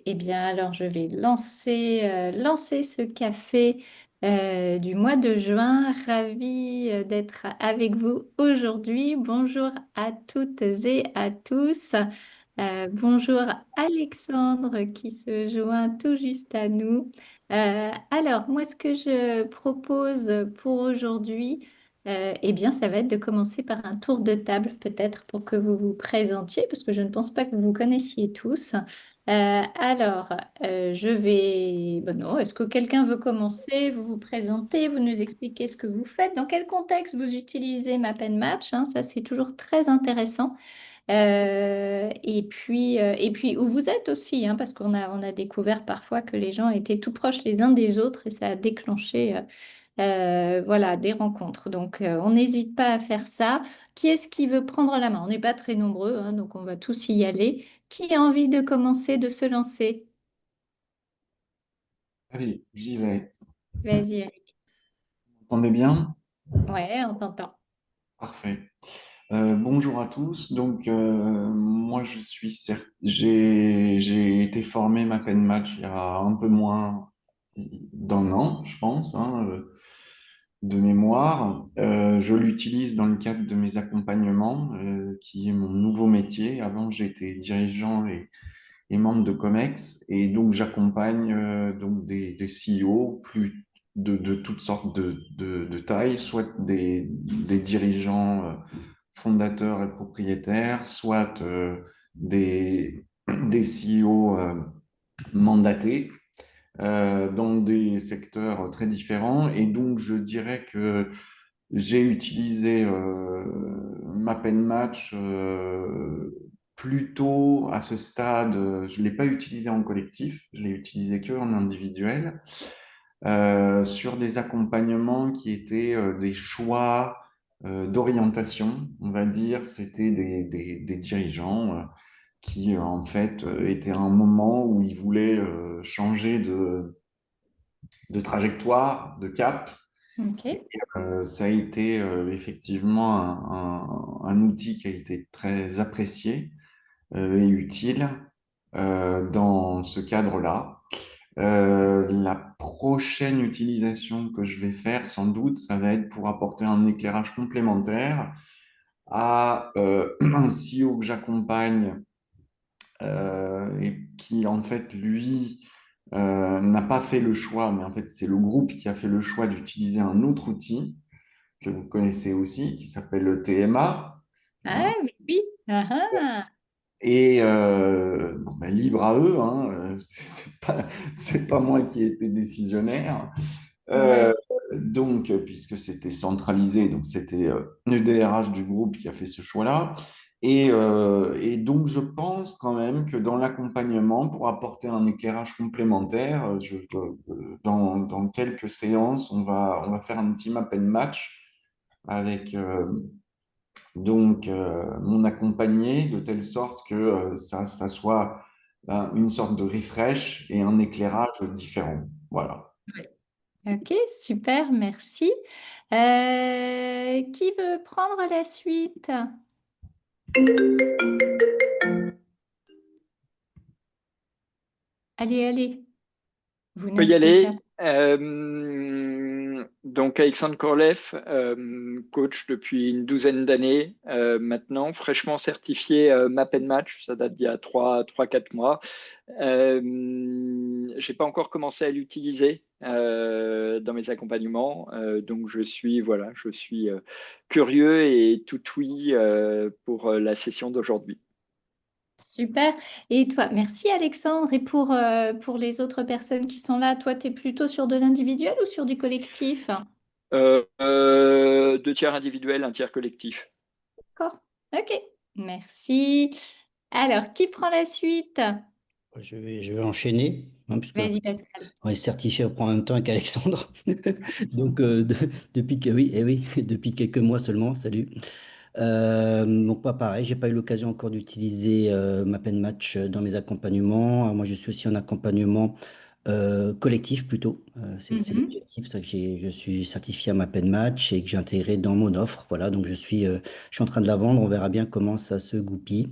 Eh bien, alors je vais lancer ce café du mois de juin. Ravie d'être avec vous aujourd'hui. Bonjour à toutes et à tous. Bonjour Alexandre qui se joint tout juste à nous. Alors, moi, ce que je propose pour aujourd'hui, eh bien, ça va être de commencer par un tour de table, peut-être pour que vous vous présentiez, parce que je ne pense pas que vous vous connaissiez tous. Alors, je vais... Ben non, est-ce que quelqu'un veut commencer? Vous vous présentez, vous nous expliquez ce que vous faites, dans quel contexte vous utilisez MapNMatch, hein, ça, c'est toujours très intéressant. Et puis où vous êtes aussi, hein, parce qu'on a découvert parfois que les gens étaient tout proches les uns des autres et ça a déclenché voilà, des rencontres. Donc, on n'hésite pas à faire ça. Qui est-ce qui veut prendre la main? On n'est pas très nombreux, hein, donc on va tous y aller. Qui a envie de commencer, de se lancer? Allez, j'y vais. Vas-y, Eric. Vous entendez bien? Ouais, on t'entend. Parfait. Bonjour à tous. Donc, moi, j'ai été formé ma peine match il y a un peu moins d'un an, je pense, hein, de mémoire. Je l'utilise dans le cadre de mes accompagnements, qui est mon nouveau métier. Avant, j'étais dirigeant et membre de COMEX, et donc j'accompagne donc des CEO de toutes sortes de tailles, soit des dirigeants fondateurs et propriétaires, soit des CEO mandatés dans des secteurs très différents. Et donc, je dirais que j'ai utilisé ma pen match plutôt à ce stade. Je ne l'ai pas utilisé en collectif, je l'ai utilisé que en individuel, sur des accompagnements qui étaient des choix d'orientation, on va dire. C'était des dirigeants qui, en fait, étaient à un moment où ils voulaient changer de trajectoire, de cap. Ok. Ça a été effectivement un outil qui a été très apprécié et utile dans ce cadre-là. La prochaine utilisation que je vais faire, sans doute, ça va être pour apporter un éclairage complémentaire à un CEO que j'accompagne et qui, en fait, lui, n'a pas fait le choix, mais en fait, c'est le groupe qui a fait le choix d'utiliser un autre outil que vous connaissez aussi, qui s'appelle le TMA. Ah, Hein. oui, oui. Ah, ah. Et bon, ben, libre à eux, hein, c'est pas moi qui ai été décisionnaire. Euh, Ouais. donc, puisque c'était centralisé, donc c'était le DRH du groupe qui a fait ce choix-là. Et donc, je pense quand même que dans l'accompagnement, pour apporter un éclairage complémentaire, dans quelques séances, on va faire un petit map and match avec mon accompagné, de telle sorte que ça soit une sorte de refresh et un éclairage différent. Voilà. Ok, super, merci. Qui veut prendre la suite? Allez, allez, vous Peut n'êtes y plus qu'à... aller. Donc Alexandre Korlev, coach depuis une douzaine d'années maintenant, fraîchement certifié Map and Match, ça date d'il y a 4 mois. J'ai pas encore commencé à l'utiliser dans mes accompagnements, donc je suis curieux et tout oui pour la session d'aujourd'hui. Super. Et toi, merci Alexandre. Et pour les autres personnes qui sont là, toi, tu es plutôt sur de l'individuel ou sur du collectif? 2 tiers individuels, 1 tiers collectif. D'accord. Ok, merci. Alors, qui prend la suite? Je vais enchaîner, hein, puisque Vas-y, Pascal. on est certifié en même temps qu'Alexandre. Donc, oui, eh oui, depuis quelques mois seulement, salut. Donc, pas pareil, j'ai pas eu l'occasion encore d'utiliser ma pen match dans mes accompagnements. Moi, je suis aussi en accompagnement collectif plutôt. C'est Mhm. l'objectif, c'est que je suis certifié à ma pen match et que j'ai intégré dans mon offre. Voilà, donc je suis en train de la vendre. On verra bien comment ça se goupille.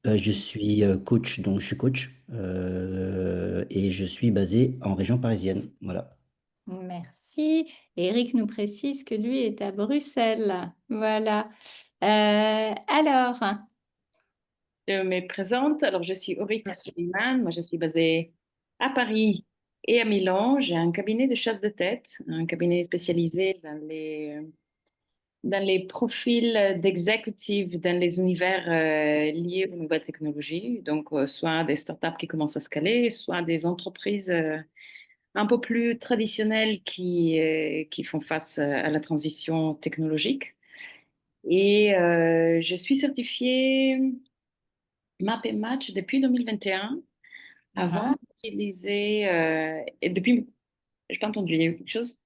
Je suis coach, donc je suis coach et je suis basé en région parisienne. Voilà. Merci. Eric nous précise que lui est à Bruxelles. Voilà. Alors, Je me présente. Alors, je suis Oryx Suleiman. Moi, je suis basée à Paris et à Milan. J'ai un cabinet de chasse de tête, un cabinet spécialisé dans les profils d'exécutifs dans les univers liés aux nouvelles technologies. Donc, soit des startups qui commencent à scaler, soit des entreprises un peu plus traditionnelles qui font face à la transition technologique. Et je suis certifiée Map et Match depuis 2021. Avant, ah, j'utilisais, et depuis, je pas entendu, il y a eu quelque chose?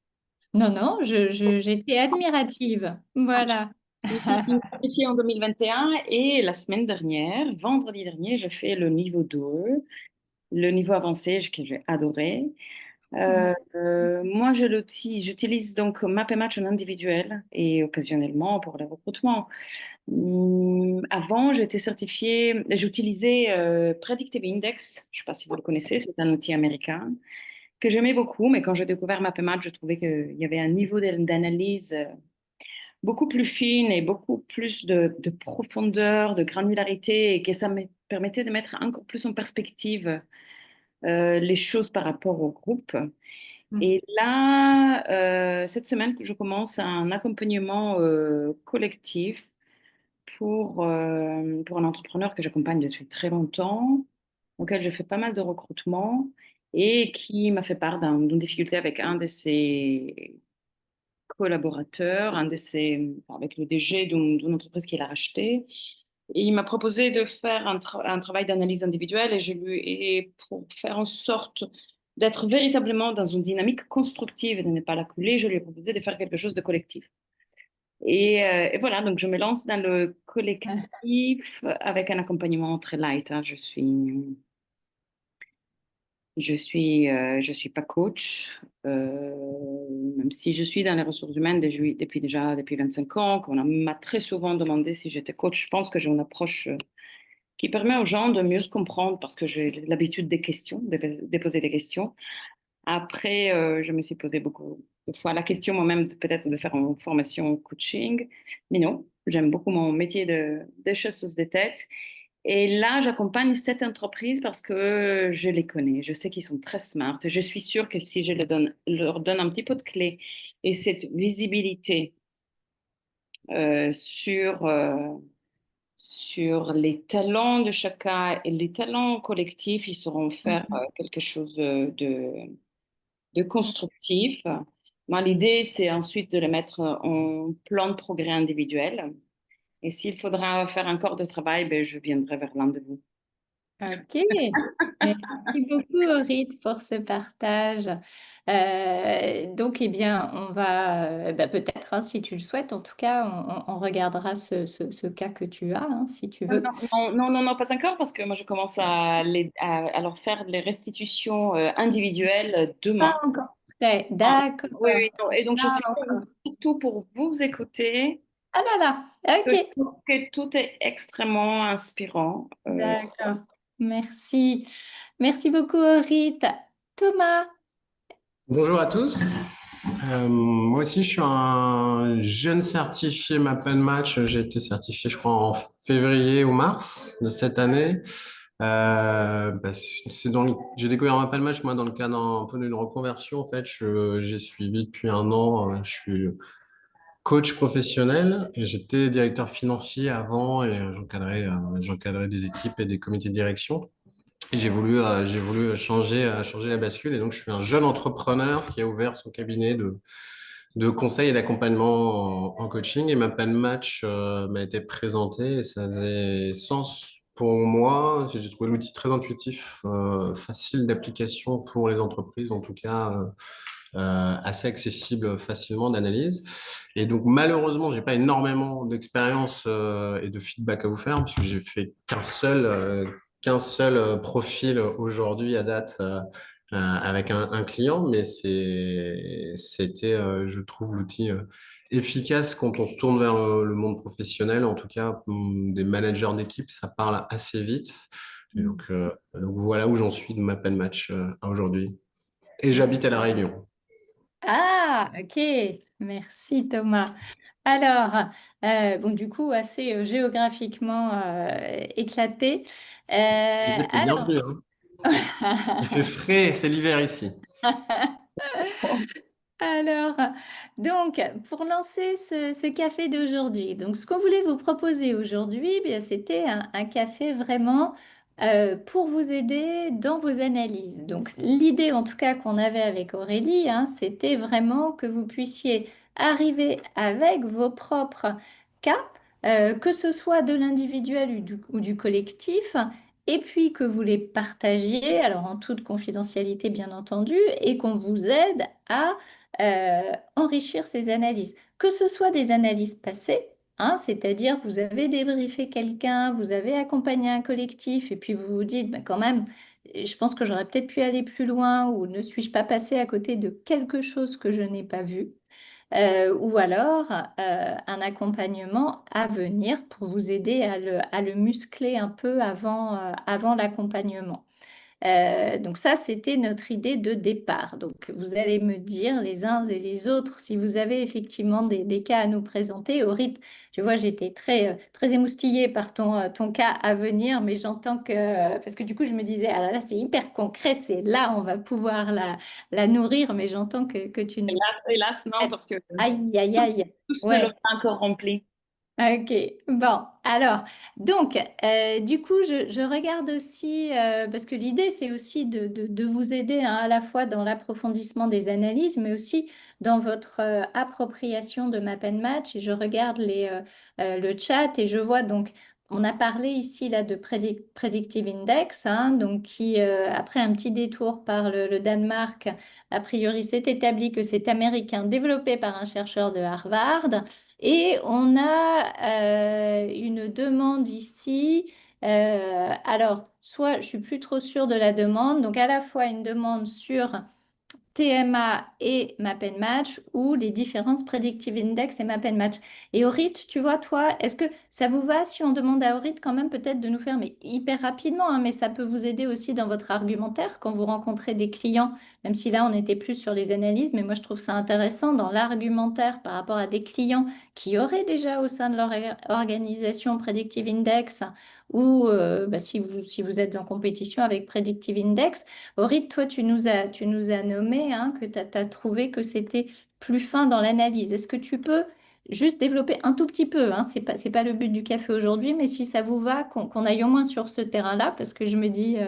non, non, j'étais admirative. Voilà. Je me suis certifiée en 2021 et la semaine dernière, vendredi dernier, j'ai fait le niveau 2, le niveau avancé que j'ai adoré. Moi, j'utilise donc Map et Match en individuel et occasionnellement pour le recrutement. Avant, j'étais certifiée, j'utilisais Predictive Index. Je ne sais pas si vous le connaissez, c'est un outil américain que j'aimais beaucoup, mais quand j'ai découvert MapMatch, je trouvais qu'il y avait un niveau d'analyse beaucoup plus fine et beaucoup plus de profondeur, de granularité, et que ça me permettait de mettre encore plus en perspective les choses par rapport au groupe. Et là, cette semaine, je commence un accompagnement collectif pour un entrepreneur que j'accompagne depuis très longtemps, auquel je fais pas mal de recrutement et qui m'a fait part d'une difficulté avec un de ses collaborateurs, avec le DG d'une entreprise qu'il a rachetée. Et il m'a proposé de faire un travail d'analyse individuelle et je lui ai, pour faire en sorte d'être véritablement dans une dynamique constructive et de ne pas la couler, je lui ai proposé de faire quelque chose de collectif. Et voilà, donc je me lance dans le collectif avec un accompagnement très light, hein. Je suis pas coach, même si je suis dans les ressources humaines depuis 25 ans, qu'on m'a très souvent demandé si j'étais coach. Je pense que j'ai une approche qui permet aux gens de mieux se comprendre parce que j'ai l'habitude des questions, de poser des questions. Après, je me suis posé beaucoup de fois la question moi-même peut-être de faire une formation coaching, mais non, j'aime beaucoup mon métier de chasseuse de tête. Et là, j'accompagne cette entreprise parce que je les connais, je sais qu'ils sont très smart. Je suis sûre que si je leur donne un petit peu de clé et cette visibilité sur les talents de chacun et les talents collectifs, ils sauront faire quelque chose de constructif. Moi, l'idée, c'est ensuite de les mettre en plan de progrès individuel. Et s'il faudra faire un corps de travail, ben, je viendrai vers l'un de vous. Ok, merci beaucoup Aurit pour ce partage. Donc, eh bien, on va bah, peut-être, hein, si tu le souhaites, en tout cas, on regardera ce cas que tu as, hein, si tu veux. Non, pas encore, parce que moi, je commence à leur faire les restitutions individuelles demain. Pas encore fait, Ah, d'accord. oui, oui, non. Et donc, je Pas suis encore. surtout pour vous écouter, Ah là là, que, ok, que tout est extrêmement inspirant. d'accord. Merci. Merci beaucoup Aurit. Thomas. Bonjour à tous. Moi aussi, je suis un jeune certifié Map and Match. J'ai été certifié, je crois, en février ou mars de cette année. J'ai découvert Map and Match, moi, dans le cadre un peu d'une reconversion. En fait, j'ai suivi depuis un an. Je suis coach professionnel et j'étais directeur financier avant et j'encadrais des équipes et des comités de direction. Et j'ai voulu changer la bascule. Et donc, je suis un jeune entrepreneur qui a ouvert son cabinet de conseil et d'accompagnement en coaching. Et ma plan match m'a été présentée et ça faisait sens pour moi. J'ai trouvé l'outil très intuitif, facile d'application pour les entreprises, en tout cas assez accessible facilement d'analyse. Et donc, malheureusement, j'ai pas énormément d'expérience et de feedback à vous faire parce que j'ai fait qu'un seul profil aujourd'hui à date avec un client, mais c'était, je trouve, l'outil efficace quand on se tourne vers le monde professionnel. En tout cas, des managers d'équipe, ça parle assez vite. Et donc voilà où j'en suis de ma pen match à aujourd'hui. Et j'habite à La Réunion. Ah, ok. Merci Thomas. Alors, bon, du coup, assez géographiquement éclaté. Vous êtes les Alors, bienvenus, hein. Il fait frais, c'est l'hiver ici. Alors, donc, pour lancer ce café d'aujourd'hui, donc ce qu'on voulait vous proposer aujourd'hui, eh bien, c'était un café vraiment pour vous aider dans vos analyses. Donc, l'idée, en tout cas, qu'on avait avec Aurélie, hein, c'était vraiment que vous puissiez arriver avec vos propres cas, que ce soit de l'individuel ou du collectif, et puis que vous les partagiez, alors en toute confidentialité, bien entendu, et qu'on vous aide à enrichir ces analyses. Que ce soit des analyses passées, hein, c'est-à-dire vous avez débriefé quelqu'un, vous avez accompagné un collectif et puis vous vous dites, ben, quand même, je pense que j'aurais peut-être pu aller plus loin ou ne suis-je pas passé à côté de quelque chose que je n'ai pas vu. Ou alors un accompagnement à venir pour vous aider à le muscler un peu avant l'accompagnement. Donc ça, c'était notre idée de départ. Donc vous allez me dire les uns et les autres si vous avez effectivement des cas à nous présenter. Aurit, tu vois, j'étais très émoustillée par ton cas à venir, mais j'entends que, parce que du coup, je me disais, ah là là, c'est hyper concret, c'est là, on va pouvoir la nourrir, mais j'entends que tu nous... Hélas, non, parce que Aïe, aïe, aïe. tous ne Ouais. l'ont pas encore rempli. Ok, bon, alors, donc, du coup, je regarde aussi, parce que l'idée, c'est aussi de vous aider hein, à la fois dans l'approfondissement des analyses, mais aussi dans votre appropriation de Map and Match. Et je regarde le chat et je vois donc, on a parlé ici là de Predictive Index, hein, donc qui, après un petit détour par le Danemark, a priori, s'est établi que c'est américain, développé par un chercheur de Harvard. Et on a une demande ici. Alors, soit je suis plus trop sûre de la demande, donc à la fois une demande sur TMA et Map and Match ou les différences Predictive Index et Map and Match. Et Orit, tu vois, toi, est-ce que ça vous va si on demande à Orit quand même peut-être de nous faire, mais hyper rapidement, hein, mais ça peut vous aider aussi dans votre argumentaire quand vous rencontrez des clients, même si là on était plus sur les analyses, mais moi je trouve ça intéressant dans l'argumentaire par rapport à des clients qui auraient déjà au sein de leur organisation Predictive Index ou bah, si vous êtes en compétition avec Predictive Index. Aurid, toi, tu nous as nommé hein, que tu as trouvé que c'était plus fin dans l'analyse. Est-ce que tu peux juste développer un tout petit peu, hein, c'est pas le but du café aujourd'hui, mais si ça vous va, qu'on aille au moins sur ce terrain-là, parce que je me dis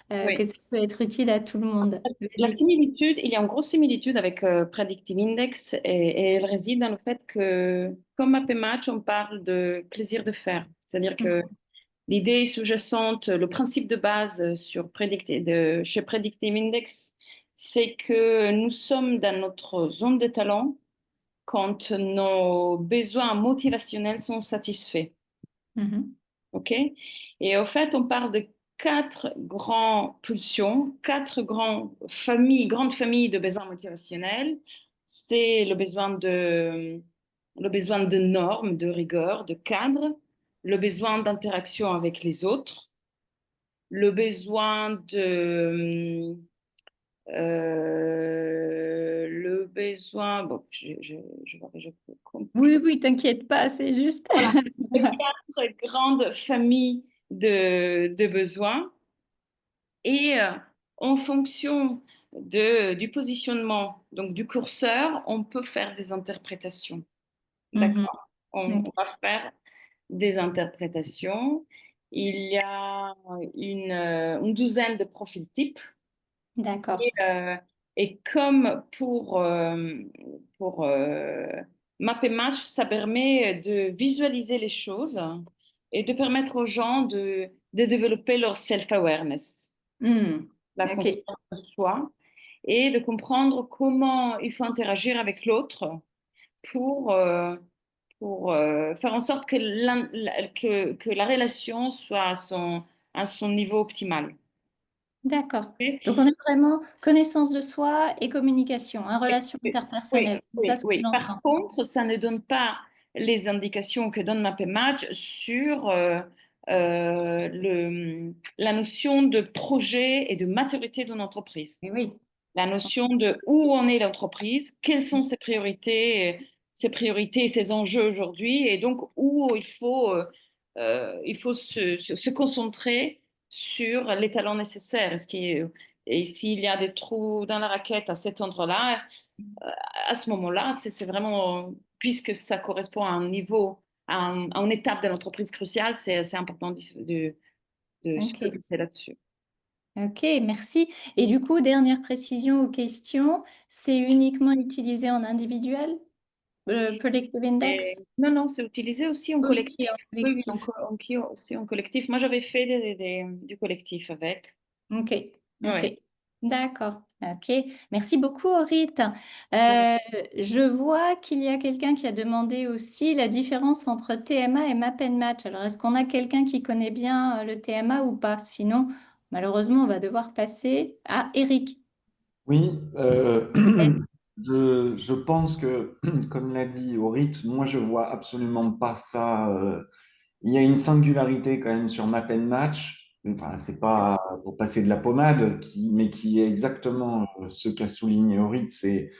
que Oui. ça peut être utile à tout le monde. La Vas-y. similitude, il y a une grosse similitude avec Predictive Index et elle réside dans le fait que, comme Match, on parle de plaisir de faire. C'est-à-dire que l'idée sous-jacente, le principe de base chez Predictive Index, c'est que nous sommes dans notre zone de talent quand nos besoins motivationnels sont satisfaits. Mhm. OK? Et au fait, on parle de quatre grandes pulsions, grandes familles de besoins motivationnels. C'est le besoin de normes, de rigueur, de cadre, le besoin d'interaction avec les autres, le besoin le besoin, bon, je Oui, oui, t'inquiète pas, c'est juste. voilà, les quatre grandes familles de besoins. Et en fonction du positionnement, donc du curseur, on peut faire des interprétations. Mhm. D'accord? On va faire des interprétations. Il y a une douzaine de profils types. D'accord. Et comme pour Map et Match, ça permet de visualiser les choses et de permettre aux gens de développer leur self-awareness, Hmm. la Ok. conscience de soi, et de comprendre comment il faut interagir avec l'autre pour, euh, pour faire en sorte que la relation soit à son niveau optimal. D'accord. Et- Donc, on est vraiment connaissance de soi et communication, relation Oui, interpersonnelle. C'est ça ce que oui. Par j'entends. contre, ça ne donne pas les indications que donne MapMatch sur la notion de projet et de maturité d'une entreprise. Et oui. La notion de où en est l'entreprise, quelles sont ses priorités, ses enjeux aujourd'hui, et donc où il faut se concentrer sur les talents nécessaires. Et s'il y a des trous dans la raquette à cet endroit-là, à ce moment-là, c'est vraiment, puisque ça correspond à un niveau, à une étape de l'entreprise cruciale, c'est important de se Ok. focaliser là-dessus. Ok, merci. Et du coup, dernière précision aux questions, c'est uniquement utilisé en individuel, le Predictive Et Index? non, non, c'est utilisé aussi en collectif. Aussi en Oui, oui, collectif. aussi en collectif. Moi, j'avais fait du collectif avec. Ok, ok. Ouais. D'accord. Ok. Merci beaucoup, Aurit. Je vois qu'il y a quelqu'un qui a demandé aussi la différence entre TMA et Map and Match. Alors, est-ce qu'on a quelqu'un qui connaît bien le TMA ou pas? Sinon, malheureusement, on va devoir passer à Eric. Oui, je pense que, comme l'a dit Orit, moi je vois absolument pas ça. Il y a une singularité quand même sur Map and Match. Enfin, c'est pas pour passer de la pommade, mais qui est exactement ce qu'a souligné Orit, c'est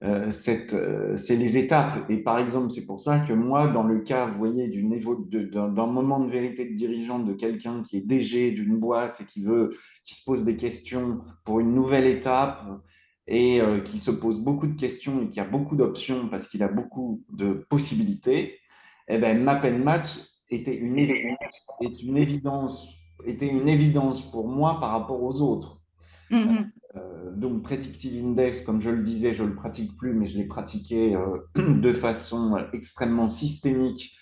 les étapes. Et par exemple, c'est pour ça que moi, dans le cas, vous voyez, d'un moment de vérité de dirigeant, de quelqu'un qui est DG d'une boîte et qui se pose des questions pour une nouvelle étape et qui se pose beaucoup de questions et qui a beaucoup d'options parce qu'il a beaucoup de possibilités, eh ben, Map and Match était était une évidence pour moi par rapport aux autres. Mhm. Donc, Predictive Index, comme je le disais, je ne le pratique plus, mais je l'ai pratiqué de façon extrêmement systémique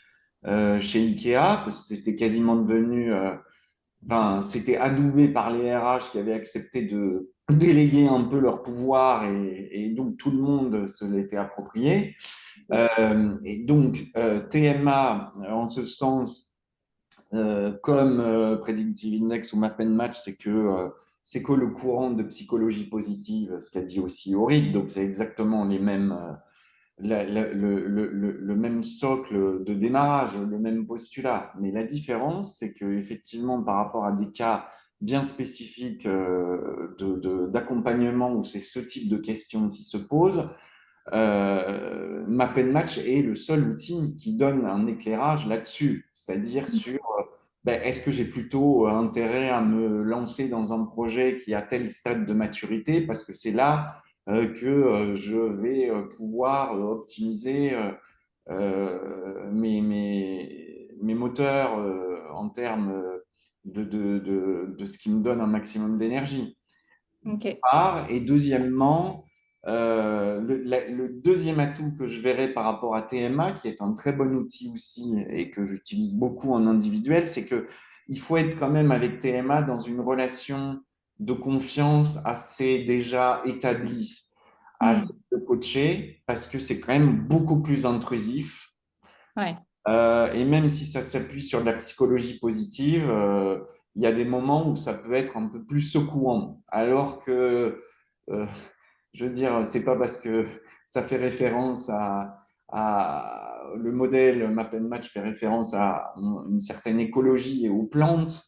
chez Ikea, parce que c'était quasiment devenu, enfin, c'était adoubé par les RH qui avaient accepté de déléguer un peu leur pouvoir et donc tout le monde se l'était approprié. Et donc, TMA, en ce sens, comme Predictive Index ou Map and Match, c'est que le courant de psychologie positive, ce qu'a dit aussi Aurid, donc c'est exactement les mêmes, le même socle de démarrage, le même postulat. Mais la différence, c'est que effectivement, par rapport à des cas bien spécifiques d'accompagnement où c'est ce type de questions qui se posent, Map and Match est le seul outil qui donne un éclairage là-dessus, c'est-à-dire sur ben, est-ce que j'ai plutôt intérêt à me lancer dans un projet qui a tel stade de maturité parce que c'est là que je vais pouvoir optimiser mes moteurs en termes de ce qui me donne un maximum d'énergie. Ok. Et deuxièmement, le deuxième atout que je verrais par rapport à TMA, qui est un très bon outil aussi et que j'utilise beaucoup en individuel, c'est que il faut être quand même avec TMA dans une relation de confiance assez déjà établie avec Hmm. le coaché, parce que c'est quand même beaucoup plus intrusif. Ouais. Et même si ça s'appuie sur de la psychologie positive, il y a des moments où ça peut être un peu plus secouant. Alors que, euh, je veux dire, c'est pas parce que ça fait référence le modèle Map and Match fait référence à une certaine écologie et aux plantes,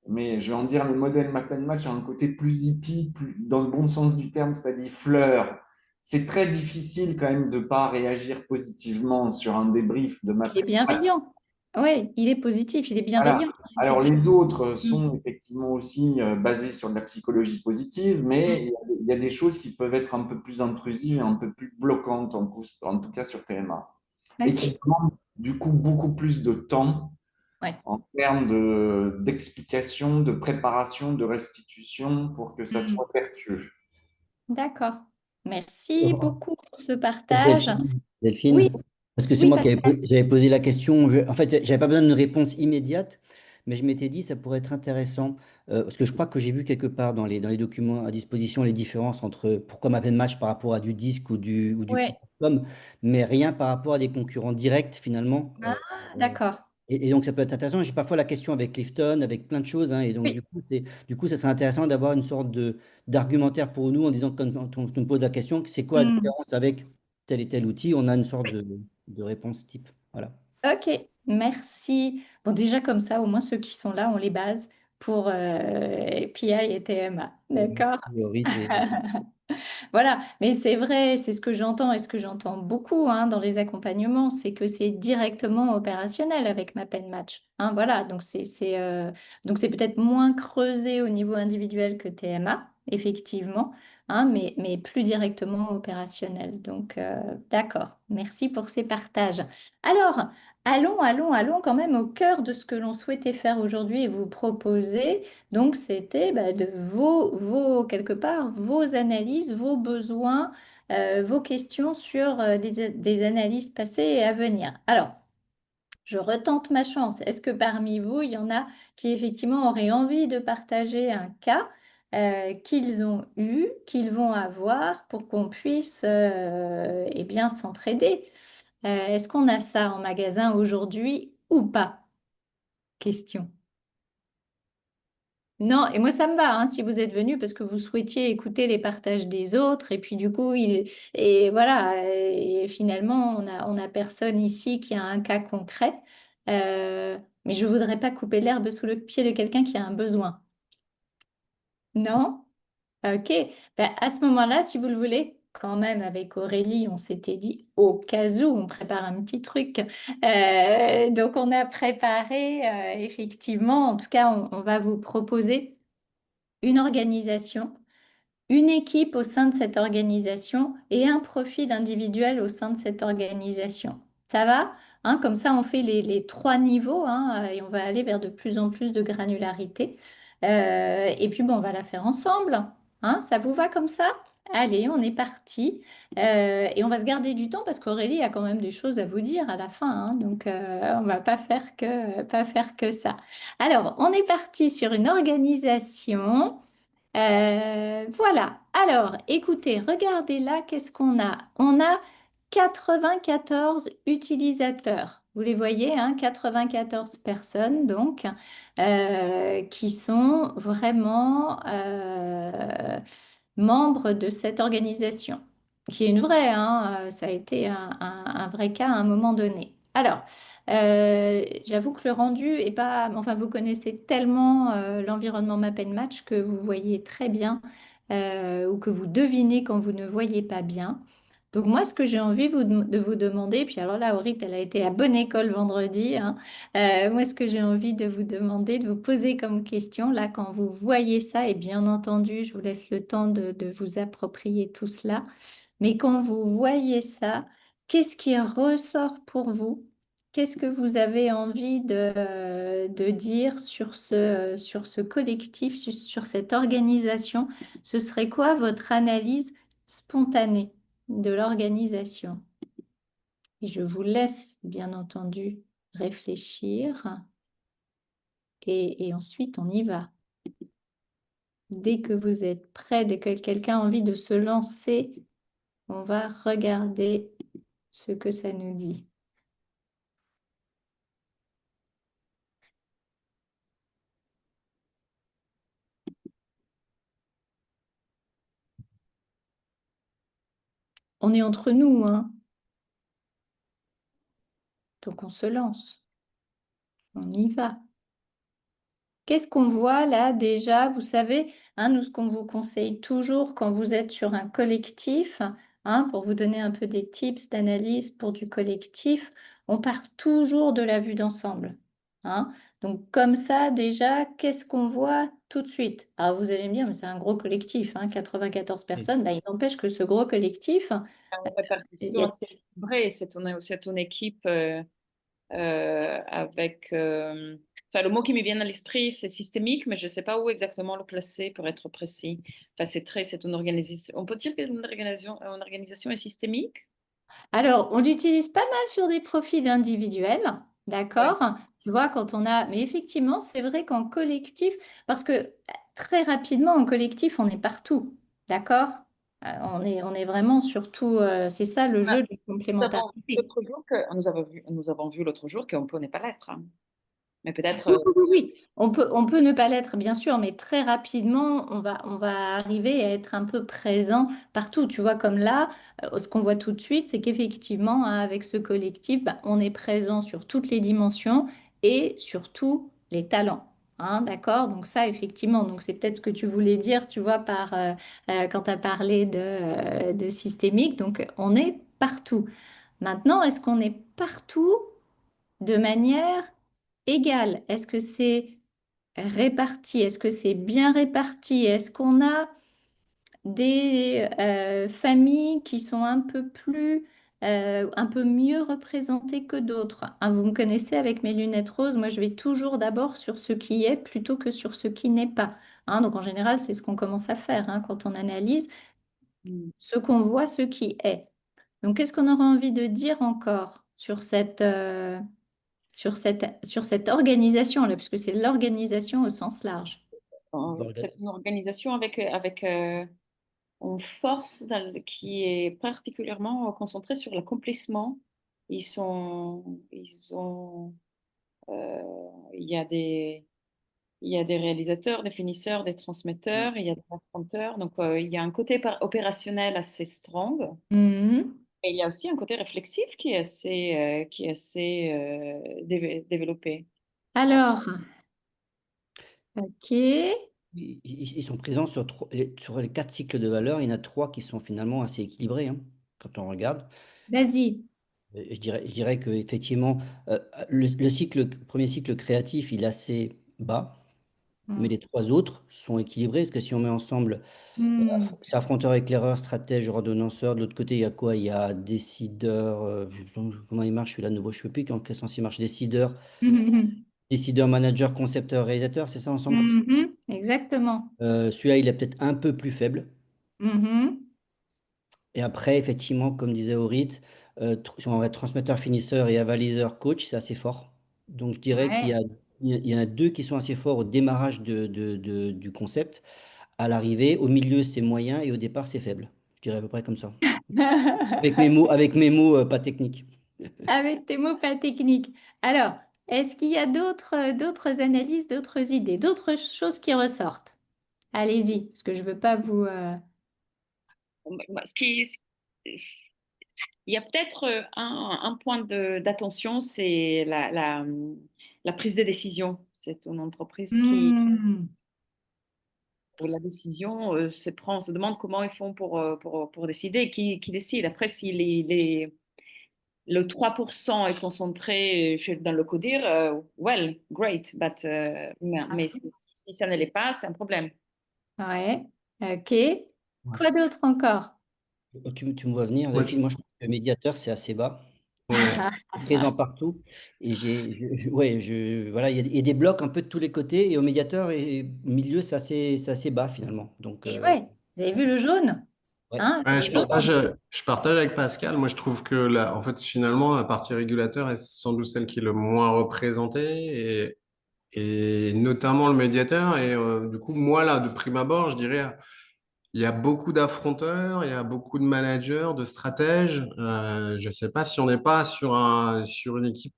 mais je vais en dire, le modèle Map and Match a un côté plus hippie, dans le bon sens du terme, c'est-à-dire fleur. C'est très difficile quand même de ne pas réagir positivement sur un débrief de Map Il est and Match. bienveillant. Oui, il est positif, il est Voilà. bienveillant, en Alors effet. les autres Hmm. sont effectivement aussi basés sur de la psychologie positive, mais Hmm. il y a des choses qui peuvent être un peu plus intrusives et un peu plus bloquantes, en tout cas sur TMA, et qui Ok. demandent du coup beaucoup plus de temps Ouais. en termes d'explication, de préparation, de restitution pour que ça Hmm. soit vertueux. D'accord. Merci beaucoup pour ce partage. Delphine, Delphine, Oui, parce que c'est oui, moi qui Pascal. j'avais posé la question. En fait, j'avais pas besoin d'une réponse immédiate, mais je m'étais dit ça pourrait être intéressant parce que je crois que j'ai vu quelque part dans les documents à disposition les différences entre pourquoi ma peine match par rapport à du disque ou du Ouais. custom, mais rien par rapport à des concurrents directs finalement. Ah, d'accord. Et donc, ça peut être intéressant. J'ai parfois la question avec Clifton, avec plein de choses, hein, et donc, Oui. du coup, ça serait intéressant d'avoir une sorte d'argumentaire pour nous en disant, quand on nous pose la question, c'est quoi la Hmm. différence avec tel et tel outil, on a une sorte de réponse type. Voilà. Ok, merci. Bon, déjà comme ça, au moins ceux qui sont là, on les base pour PI et TMA. D'accord? Priorité. Voilà, mais c'est vrai, c'est ce que j'entends et ce que j'entends beaucoup hein, dans les accompagnements, c'est que c'est directement opérationnel avec ma pen match. Hein, voilà, donc c'est peut-être moins creusé au niveau individuel que TMA, effectivement, hein, mais plus directement opérationnel. Donc, d'accord, merci pour ces partages. Alors, allons quand même au cœur de ce que l'on souhaitait faire aujourd'hui et vous proposer. Donc, c'était bah, de quelque part, vos analyses, vos besoins, vos questions sur des analyses passées et à venir. Alors, je retente ma chance. Est-ce que parmi vous, il y en a qui effectivement auraient envie de partager un cas qu'ils ont eu, qu'ils vont avoir pour qu'on puisse eh bien s'entraider? Est-ce qu'on a ça en magasin aujourd'hui ou pas? Question. Non, et moi ça me va, hein, si vous êtes venu parce que vous souhaitiez écouter les partages des autres, et puis du coup, et voilà, et finalement, on a personne ici qui a un cas concret. Mais je voudrais pas couper l'herbe sous le pied de quelqu'un qui a un besoin. Non? Ok. Ben, à ce moment-là, si vous le voulez, quand même, avec Aurélie, on s'était dit au cas où, on prépare un petit truc. Donc, on a préparé, effectivement, en tout cas, on va vous proposer une organisation, une équipe au sein de cette organisation et un profil individuel au sein de cette organisation. Ça va? Hein, comme ça, on fait les trois niveaux hein, et on va aller vers de plus en plus de granularité. Et puis, bon, on va la faire ensemble. Hein, ça vous va comme ça? Allez, on est parti. Et on va se garder du temps parce qu'Aurélie a quand même des choses à vous dire à la fin. Hein, donc, on va pas faire que ça. Alors, on est parti sur une organisation. Voilà. Alors, écoutez, regardez là, qu'est-ce qu'on a? On a 94 utilisateurs. Vous les voyez, hein, 94 personnes, donc, qui sont vraiment membres de cette organisation, qui est une vraie, hein, ça a été un vrai cas à un moment donné. Alors, j'avoue que le rendu est pas, enfin, vous connaissez tellement l'environnement Map and Match que vous voyez très bien ou que vous devinez quand vous ne voyez pas bien. Donc moi, ce que j'ai envie de vous demander, puis alors là, Aurit, elle a été à bonne école vendredi, hein. Moi, ce que j'ai envie de vous demander, de vous poser comme question, là, quand vous voyez ça, et bien entendu, je vous laisse le temps de vous approprier tout cela, mais quand vous voyez ça, qu'est-ce qui ressort pour vous? Qu'est-ce que vous avez envie de dire sur ce collectif, sur cette organisation? Ce serait quoi votre analyse spontanée de l'organisation? Et je vous laisse, bien entendu, réfléchir et ensuite on y va. Dès que vous êtes prêt, dès que quelqu'un a envie de se lancer, on va regarder ce que ça nous dit. On est entre nous, hein. Donc on se lance, on y va. Qu'est-ce qu'on voit là déjà? Vous savez, hein, nous, ce qu'on vous conseille toujours quand vous êtes sur un collectif, hein, pour vous donner un peu des tips d'analyse pour du collectif, on part toujours de la vue d'ensemble. Hein. Donc comme ça, déjà, qu'est-ce qu'on voit tout de suite? Alors vous allez me dire, mais c'est un gros collectif, hein, 94 Oui. personnes. Bah, il n'empêche que ce gros collectif, Une il répartition y a- assez équilibrée. C'est une équipe avec. Enfin, le mot qui me vient à l'esprit, c'est systémique, mais je ne sais pas où exactement le placer pour être précis. Enfin, c'est une organisation. On peut dire qu'une une organisation est systémique? Alors, on l'utilise pas mal sur des profils individuels, Oui. d'accord? Tu vois, quand on a... Mais effectivement, c'est vrai qu'en collectif, parce que très rapidement, en collectif, on est partout, d'accord? On est vraiment surtout, c'est ça le Bah, jeu de complémentarité. nous avons vu l'autre jour qu'on peut ne pas l'être, hein. Mais peut-être, Oui, oui, oui, oui. On peut ne pas l'être, bien sûr, mais très rapidement, on va arriver à être un peu présent partout. Tu vois, comme là, ce qu'on voit tout de suite, c'est qu'effectivement, hein, avec ce collectif, bah, on est présent sur toutes les dimensions et surtout les talents. Hein, d'accord? Donc ça, effectivement, donc c'est peut-être ce que tu voulais dire, tu vois, quand tu as parlé de systémique. Donc, on est partout. Maintenant, est-ce qu'on est partout de manière égale? Est-ce que c'est réparti? Est-ce que c'est bien réparti? Est-ce qu'on a des familles qui sont un peu mieux représentées que d'autres? Hein, vous me connaissez avec mes lunettes roses, moi je vais toujours d'abord sur ce qui est plutôt que sur ce qui n'est pas. Hein, donc en général, c'est ce qu'on commence à faire hein, quand on analyse hmm, ce qu'on voit, ce qui est. Donc qu'est-ce qu'on aura envie de dire encore sur cette organisation-là, puisque c'est l'organisation au sens large. c'est une organisation avec une force qui est particulièrement concentrée sur l'accomplissement. Ils ont, euh, il y a il y a des réalisateurs, des finisseurs, des transmetteurs, il y a des affronteurs. Donc, il y a un côté opérationnel assez strong. Mhm. Et il y a aussi un côté réflexif qui est assez développé. Alors, ok, Ils sont présents sur les 4 cycles de valeur. Il y en a 3 qui sont finalement assez équilibrés, hein, quand on regarde. vas-y. Je dirais qu'effectivement, premier cycle créatif, il est assez bas, mais Mm. les 3 autres sont équilibrés. Parce que si on met ensemble, Mm. c'est affronteur, éclaireur, stratège, ordonnanceur. De l'autre côté, il y a quoi? Il y a décideur. Je sais pas comment il marche, celui-là, de nouveau, je ne sais plus en quel sens il marche. Mhm. Décideur, manager, concepteur, réalisateur, c'est ça ensemble? Mhm. Exactement. Celui-là, il est peut-être un peu plus faible. Mhm. Et après, effectivement, comme disait Orit, si on va être transmetteur, finisseur et avaliseur, coach, c'est assez fort. Donc, je dirais Ouais. il y en a 2 qui sont assez forts au démarrage du concept. À l'arrivée, au milieu, c'est moyen et au départ, c'est faible. Je dirais à peu près comme ça. Avec mes mots pas techniques. Avec tes mots pas techniques. Alors, est-ce qu'il y a d'autres analyses, d'autres idées, d'autres choses qui ressortent? Allez-y, parce que je veux pas vous... Bah, il y a peut-être un point d'attention, c'est la prise de décision. C'est une entreprise Hmm. où la décision on se demande comment ils font pour décider, qui décide. Après, si le 3% est concentré dans le codir, well, great, mais si ça ne l'est pas, c'est un problème. Ouais, ok. Moi, Quoi d'autre encore? tu me vois venir, Moi, Delphine. Moi, je trouve que le médiateur, c'est assez bas. ouais. Présent partout. Et ouais, voilà, il y a des blocs un peu de tous les côtés. Et au médiateur et au milieu, c'est assez bas finalement. Donc, Et ouais, vous avez vu le jaune? ouais. Hein, Ouais, le jaune. je partage avec Pascal. Moi, je trouve que en fait, finalement, la partie régulateur est sans doute celle qui est le moins représentée et notamment le médiateur. Et du coup, moi, là, de prime abord, je dirais, il y a beaucoup d'affronteurs, il y a beaucoup de managers, de stratèges. Je ne sais pas si on n'est pas sur une équipe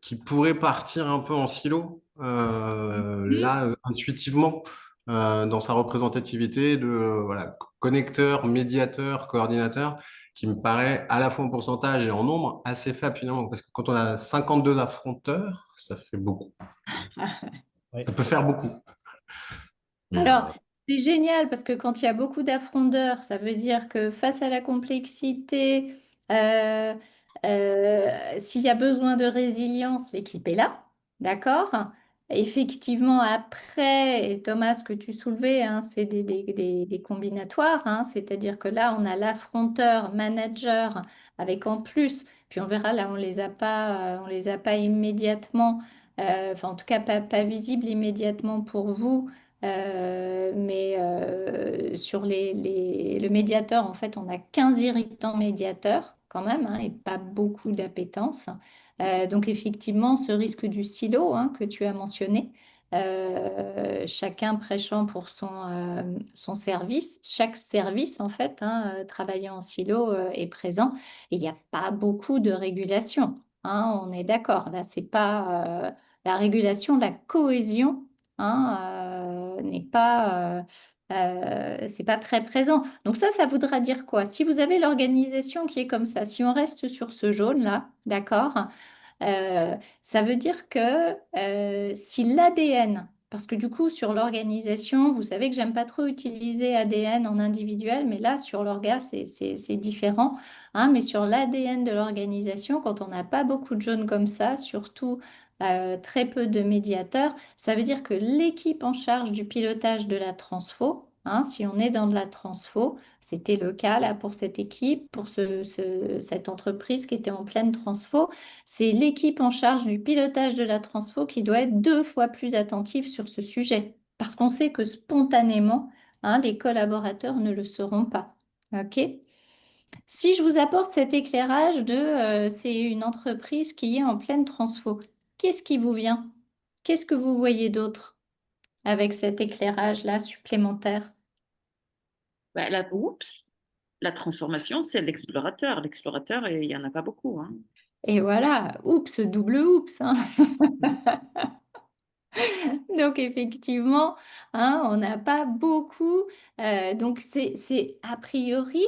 qui pourrait partir un peu en silo, Hmm. là, intuitivement, dans sa représentativité de voilà, connecteur, médiateur, coordinateur, qui me paraît à la fois en pourcentage et en nombre assez faible finalement, parce que quand on a 52 affronteurs, ça fait beaucoup. Ouais. Ça peut faire beaucoup. Mais Alors, c'est génial parce que quand il y a beaucoup d'affronteurs, ça veut dire que face à la complexité, euh, s'il y a besoin de résilience, l'équipe est là, d'accord? Effectivement, après, et Thomas, ce que tu soulevais, hein, c'est des combinatoires, hein, c'est-à-dire que là, on a l'affronteur, manager, avec en plus, puis on verra, là, on les a pas immédiatement, enfin, en tout cas, pas visibles immédiatement pour vous. Mais sur le médiateur, en fait, on a 15 irritants médiateurs quand même, hein, et pas beaucoup d'appétence. Donc effectivement, ce risque du silo hein, que tu as mentionné, chacun prêchant pour son service. Chaque service, en fait, hein, travaillant en silo, est présent. Et il n'y a pas beaucoup de régulation, hein, on est d'accord. Là, c'est pas la régulation, la cohésion, hein, n'est pas, c'est pas très présent. Donc ça voudra dire quoi? Si vous avez l'organisation qui est comme ça, si on reste sur ce jaune-là, d'accord? Euh, Ça veut dire que si l'ADN, parce que du coup sur l'organisation, vous savez que j'aime pas trop utiliser ADN en individuel, mais là sur l'orga c'est différent, hein, mais sur l'ADN de l'organisation, quand on n'a pas beaucoup de jaunes comme ça, surtout très peu de médiateurs, ça veut dire que l'équipe en charge du pilotage de la transfo, hein, si on est dans de la transfo, c'était le cas là pour cette équipe, pour cette entreprise qui était en pleine transfo, c'est l'équipe en charge du pilotage de la transfo qui doit être 2 fois plus attentive sur ce sujet. Parce qu'on sait que spontanément, hein, les collaborateurs ne le seront pas. OK? Si je vous apporte cet éclairage c'est une entreprise qui est en pleine transfo, qu'est-ce qui vous vient? Qu'est-ce que vous voyez d'autre avec cet éclairage-là supplémentaire? Ben, oups, la transformation, c'est l'explorateur. L'explorateur, il n'y en a pas beaucoup, hein. Et voilà, oups, double oups, hein. Donc effectivement, hein, on n'a pas beaucoup. Donc c'est a priori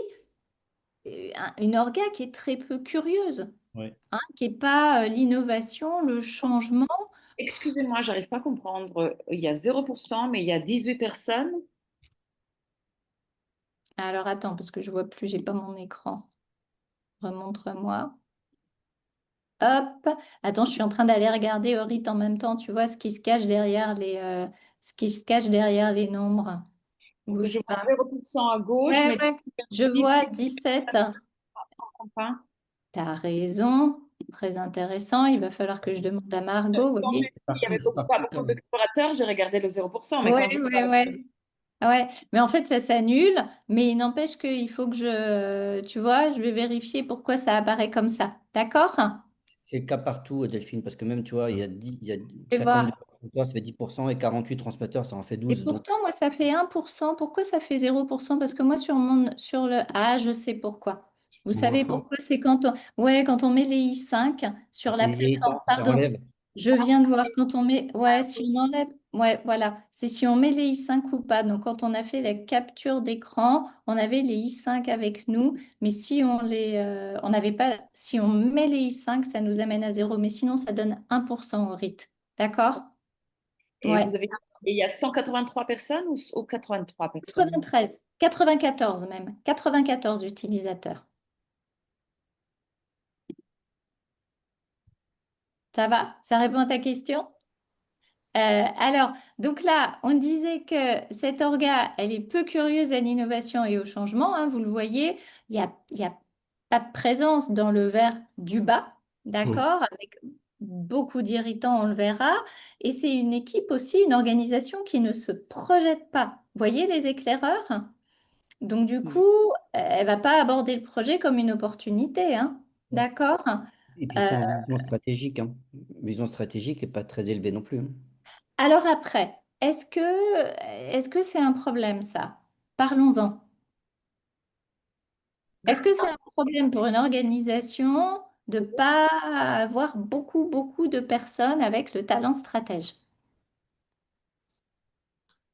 une orga qui est très peu curieuse, Ouais. hein, qui n'est pas l'innovation, le changement. Excusez-moi, j'arrive pas à comprendre. Il y a 0%, mais il y a 18 personnes. Alors attends, parce que je vois plus, j'ai pas mon écran. Remontre-moi. Hop. Attends, je suis en train d'aller regarder Orit en même temps. Tu vois ce qui se cache derrière ce qui se cache derrière les nombres. Je Bouge vois pas. 0% à gauche, Ouais, mais ouais. Je 18 vois 17. enfin. T'as raison, très intéressant. Il va falloir que je demande à Margot, vous Quand j'ai voyez. dit qu'il y avait C'est pas partout le beaucoup cas. d'explorateurs, j'ai regardé le 0%, mais Ouais, quand je ouais, regarde ouais. Ouais, mais en fait, ça s'annule, mais il n'empêche qu'il faut que tu vois, je vais vérifier pourquoi ça apparaît comme ça. D'accord? C'est le cas partout, Delphine, parce que même, tu vois, il y a Je vais voir. 52 transmetteurs, ça fait 10%, et 48 transmetteurs, ça en fait Et 12. Donc, pourtant, moi, ça fait 1%. Pourquoi ça fait 0%? Parce que moi, sur le... Ah, je sais pourquoi. Vous savez Couvre-feu. pourquoi? C'est quand on met les I5 sur c'est la plateforme. irritant, ça Pardon. enlève. Je viens de voir quand on met, ouais, si on enlève, ouais, voilà, c'est si on met les i5 ou pas. Donc, quand on a fait la capture d'écran, on avait les i5 avec nous, mais si on n'avait pas, si on met les i5, ça nous amène à 0, mais sinon, ça donne 1% au RIT. D'accord? et Ouais. vous avez et il y a 183 personnes ou 83 personnes? 93, 94 même, 94 utilisateurs. Ça va? Ça répond à ta question? Alors, donc là, on disait que cette orga, elle est peu curieuse à l'innovation et au changement, hein, vous le voyez, il y a pas de présence dans le verre du bas, Mm. d'accord, avec beaucoup d'irritants, on le verra. Et c'est une équipe aussi, une organisation qui ne se projette pas. Vous voyez les éclaireurs? Donc du coup, elle va pas aborder le projet comme une opportunité, hein, Ouais. d'accord? Et puis, ils Euh, sont en vision stratégique, hein. Vision stratégique n'est pas très élevée non plus, hein. alors après, est-ce que c'est un problème ça? Parlons-en. Est-ce que c'est un problème pour une organisation de ne pas avoir beaucoup de personnes avec le talent stratège?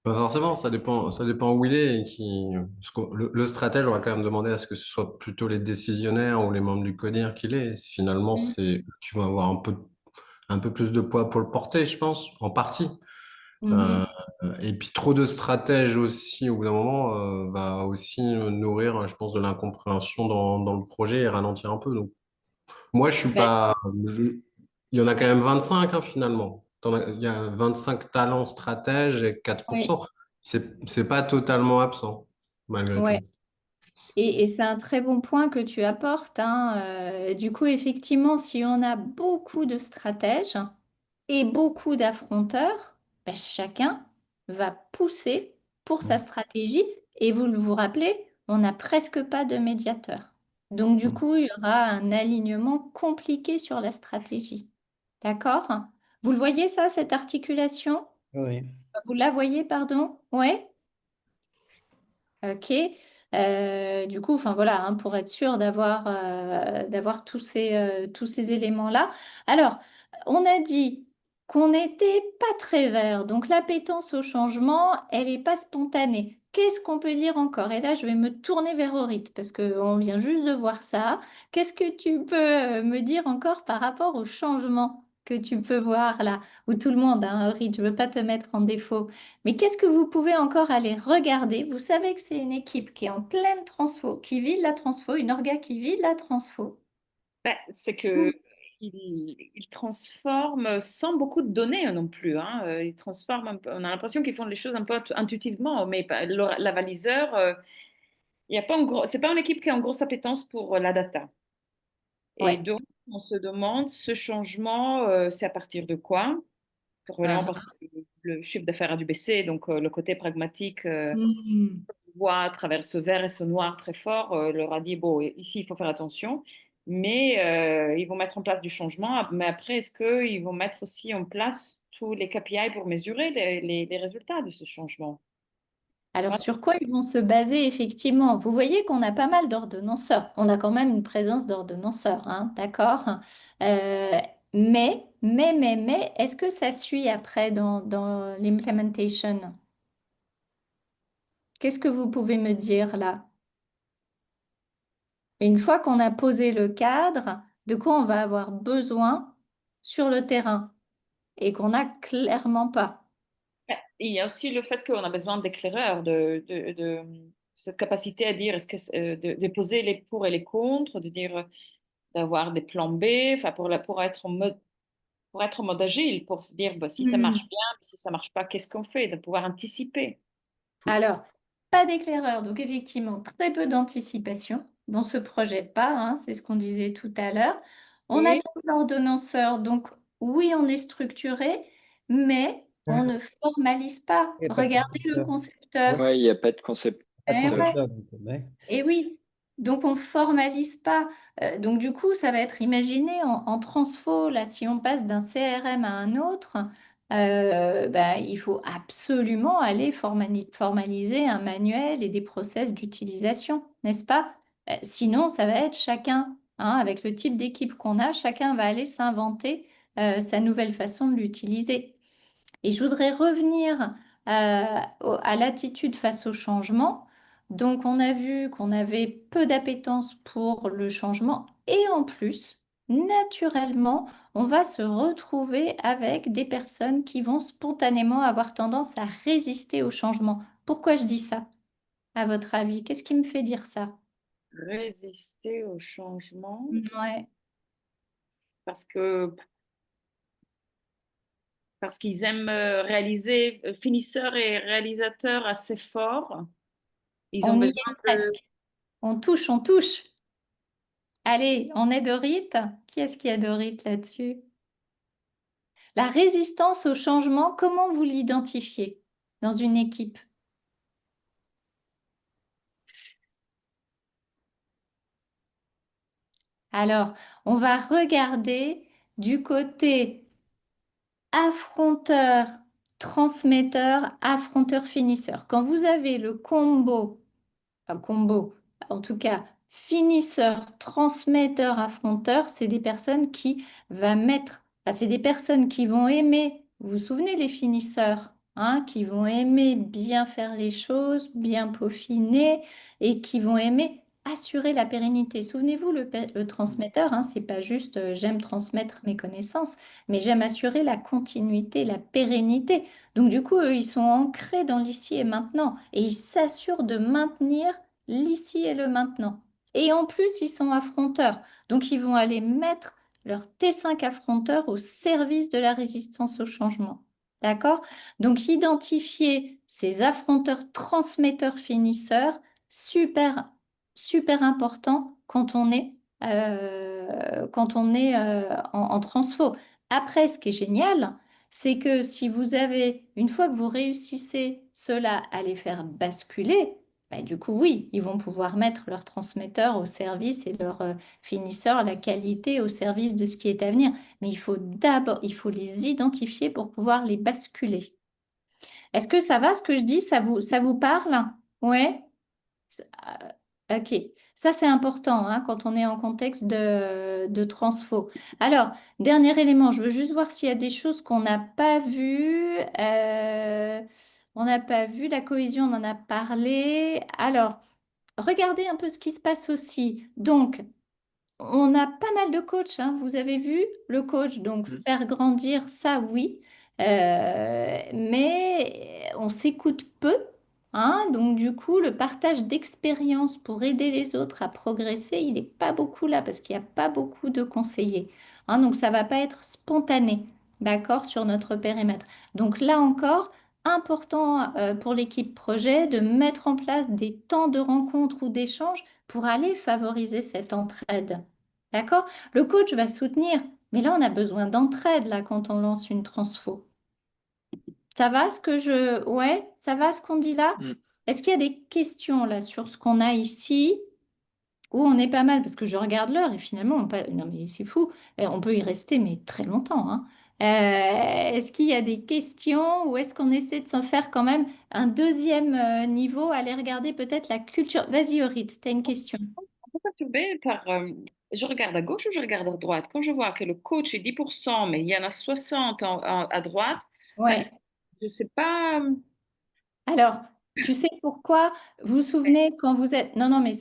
Pas forcément, ça dépend où il est. Parce que le stratège, on va quand même demander à ce que ce soit plutôt les décisionnaires ou les membres du CODIR qui l'aient. Finalement, Mm. c'est eux qui vont avoir un peu plus de poids pour le porter, je pense, en partie. Euh, Mhm. et puis trop de stratèges aussi, au bout d'un moment, va aussi nourrir, je pense, de l'incompréhension dans le projet et ralentir un peu. Donc, moi, je suis Ben, pas. Il y en a quand même 25, hein, finalement. Il y a 25 talents stratèges et oui, 4%. C'est pas totalement absent, malgré ouais. tout. Et c'est un très bon point que tu apportes, hein. Du coup, effectivement, si on a beaucoup de stratèges et beaucoup d'affronteurs, ben, chacun va pousser pour sa Mm. stratégie. Et vous vous rappelez, on n'a presque pas de médiateur. Donc, du Mm. coup, il y aura un alignement compliqué sur la stratégie. D'accord? Vous le voyez, ça, cette articulation? Oui. Vous la voyez, pardon? Ouais? Ok. Du coup, enfin voilà, hein, pour être sûr d'avoir tous ces éléments-là. Alors, on a dit qu'on n'était pas très vert, donc l'appétence au changement, elle n'est pas spontanée. Qu'est-ce qu'on peut dire encore? Et là, je vais me tourner vers Orit parce qu'on vient juste de voir ça. Qu'est-ce que tu peux me dire encore par rapport au changement que tu peux voir là, où tout le monde, hein, Orit, je ne veux pas te mettre en défaut. Mais qu'est-ce que vous pouvez encore aller regarder? Vous savez que c'est une équipe qui est en pleine transfo, qui vit de la transfo, une orga qui vit de la transfo. Ben, c'est que ils transforment sans beaucoup de données non plus, hein. Ils transforment un peu, on a l'impression qu'ils font les choses un peu intuitivement, mais l'avaliseur, il y a pas c'est pas une équipe qui a une grosse appétence pour la data. Et Ouais. donc, on se demande, ce changement, c'est à partir de quoi? Probablement parce Ah. que le chiffre d'affaires a dû baisser, donc le côté pragmatique, Mhm. voit à travers ce vert et ce noir très fort, leur a dit, bon, ici, il faut faire attention, mais ils vont mettre en place du changement. Mais après, est-ce qu'ils vont mettre aussi en place tous les KPI pour mesurer les résultats de ce changement? Alors, Voilà. sur quoi ils vont se baser effectivement? Vous voyez qu'on a pas mal d'ordonnanceurs. On a quand même une présence d'ordonnanceurs, hein, d'accord? Euh, est-ce que ça suit après dans l'implementation? Qu'est-ce que vous pouvez me dire là? Une fois qu'on a posé le cadre, de quoi on va avoir besoin sur le terrain et qu'on n'a clairement pas. Il y a aussi le fait qu'on a besoin d'éclaireurs, de cette capacité à dire, de poser les pour et les contre, de dire, d'avoir des plans B, enfin pour être en mode agile, pour se dire, bah, si ça marche Hmm. bien, si ça marche pas, qu'est-ce qu'on fait? De pouvoir anticiper. Alors, pas d'éclaireur, donc effectivement, très peu d'anticipation. On ne se projette pas, hein, c'est ce qu'on disait tout à l'heure. On a Et donc l'ordonnanceur, donc oui, on est structuré, mais on ne formalise pas. Il n'y a pas de Regardez le concepteur. concepteur. Ouais, Ouais, il n'y a pas de concept. pas de Eh ouais. concepteur. Donc, ouais. Et oui, donc on formalise pas. Donc du coup, ça va être imaginé en transfo. Là, si on passe d'un CRM à un autre, bah, il faut absolument aller formaliser un manuel et des process d'utilisation, n'est-ce pas? Sinon, ça va être chacun, hein, avec le type d'équipe qu'on a, chacun va aller s'inventer sa nouvelle façon de l'utiliser. Et je voudrais revenir à l'attitude face au changement. Donc, on a vu qu'on avait peu d'appétence pour le changement et en plus, naturellement, on va se retrouver avec des personnes qui vont spontanément avoir tendance à résister au changement. Pourquoi je dis ça, à votre avis? Qu'est-ce qui me fait dire ça? résister au changement, Ouais. parce que parce qu'ils aiment réaliser, finisseurs et réalisateurs assez forts. Ils ont On y besoin est de presque. On touche, on touche. Allez, on est Dorit. Qui est-ce qui a Dorit là-dessus? La résistance au changement, comment vous l'identifiez dans une équipe? Alors, on va regarder du côté affronteur, transmetteur, affronteur, finisseur. Quand vous avez le combo, un combo, en tout cas, finisseur, transmetteur, affronteur, c'est des personnes qui va mettre, enfin, c'est des personnes qui vont aimer, vous vous souvenez les finisseurs, hein, qui vont aimer bien faire les choses, bien peaufiner et qui vont aimer assurer la pérennité. Souvenez-vous, le transmetteur, hein, c'est pas juste j'aime transmettre mes connaissances, mais j'aime assurer la continuité, la pérennité. Donc du coup, eux, ils sont ancrés dans l'ici et maintenant et ils s'assurent de maintenir l'ici et le maintenant. Et en plus, ils sont affronteurs. Donc, ils vont aller mettre leur T5 affronteur au service de la résistance au changement. D'accord? Donc, identifier ces affronteurs, transmetteurs, finisseurs, super, super important quand on est en transfo. Après, ce qui est génial, c'est que si vous avez, une fois que vous réussissez cela à les faire basculer, bah, du coup, oui, ils vont pouvoir mettre leur transmetteur au service et leur finisseur, la qualité au service de ce qui est à venir. Mais il faut d'abord, il faut les identifier pour pouvoir les basculer. Est-ce que ça va ce que je dis? Ça vous parle? Ouais? Ok. Ça, c'est important hein, quand on est en contexte de transfo. Alors, dernier élément, je veux juste voir s'il y a des choses qu'on n'a pas vues. On n'a pas vu, la cohésion, on en a parlé. Alors, regardez un peu ce qui se passe aussi. Donc, on a pas mal de coachs, hein. Vous avez vu le coach, donc faire grandir, ça oui. Mais on s'écoute peu, hein. Donc du coup, le partage d'expérience pour aider les autres à progresser, il n'est pas beaucoup là parce qu'il n'y a pas beaucoup de conseillers, hein. Donc ça va pas être spontané, d'accord, sur notre périmètre. Donc là encore, important pour l'équipe projet de mettre en place des temps de rencontre ou d'échange pour aller favoriser cette entraide. D'accord? Le coach va soutenir, mais là, on a besoin d'entraide là quand on lance une transfo. Ça va ce que je... Ouais, ça va ce qu'on dit là? Mm. Est-ce qu'il y a des questions là sur ce qu'on a ici? Où on est pas mal, parce que je regarde l'heure et finalement, non mais c'est fou, on peut y rester mais très longtemps, hein. Est-ce qu'il y a des questions ou est-ce qu'on essaie de s'en faire quand même un deuxième niveau, aller regarder peut-être la culture? Vas-y, Aurit, tu as une question. Un peu perturbée par. Je regarde à gauche ou je regarde à droite? Quand je vois que le coach est 10%, mais il y en a 60 à droite, ben, Ouais. je ne sais pas. Alors, tu sais pourquoi? Vous vous souvenez quand vous êtes... Non, non, mais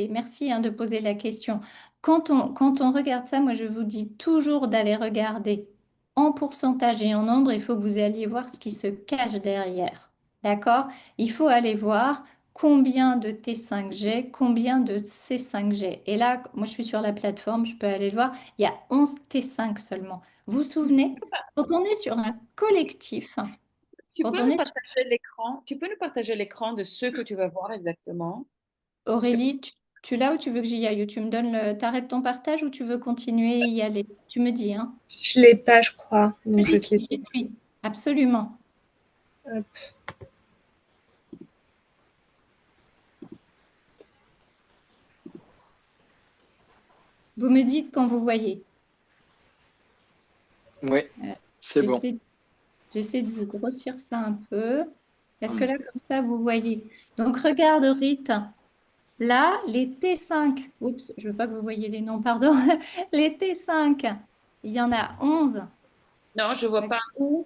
merci hein, de poser la question. Quand on regarde ça, moi, je vous dis toujours d'aller regarder en pourcentage et en nombre. Il faut que vous alliez voir ce qui se cache derrière. D'accord? Il faut aller voir combien de T5G, combien de C5G. Et là, moi, je suis sur la plateforme, je peux aller le voir. Il y a 11 T5 seulement. Vous vous souvenez? Quand on est sur un collectif, Tu quand peux on nous est partager l'écran? Tu peux nous partager l'écran de ce que tu vas voir exactement? C'est Aurélie, tu l'as ou tu veux que j'y aille? Tu me donnes t'arrêtes ton partage ou tu veux continuer et y aller? Tu me dis, hein? Je l'ai pas, je crois. Donc, je vais te J'y laisser. suis. Absolument. Hop. Vous me dites quand vous voyez. Oui, Euh, c'est bon. j'essaie de vous grossir ça un peu. Parce que là, comme ça, vous voyez. Donc, regarde, Rita. Là, les T5. Oups, je veux pas que vous voyez les noms, pardon. Les T5, il y en a 11. Non, je ne vois pas où.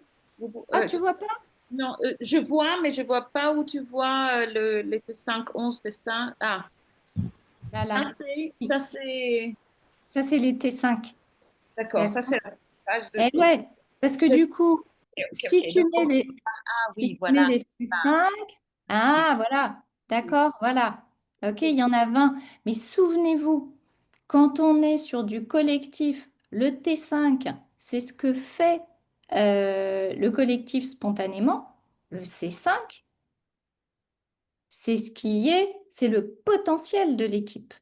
Ah, tu vois pas? Non, je vois, mais je ne vois pas où tu vois les 5, 11 destins. Ah, Là, ça là. c'est. Si. Ça, c'est les T5. D'accord, ça D'accord? c'est la page de. Eh ouais, parce que du coup, Ok, ok, si ok. tu mets Ah si oui, tu mets voilà, les c'est ça. C5, ah voilà, d'accord, voilà. Ok, il y en a 20. Mais souvenez-vous, quand on est sur du collectif, le T5, c'est ce que fait le collectif spontanément. Le C5, c'est ce qui est, c'est le potentiel de l'équipe.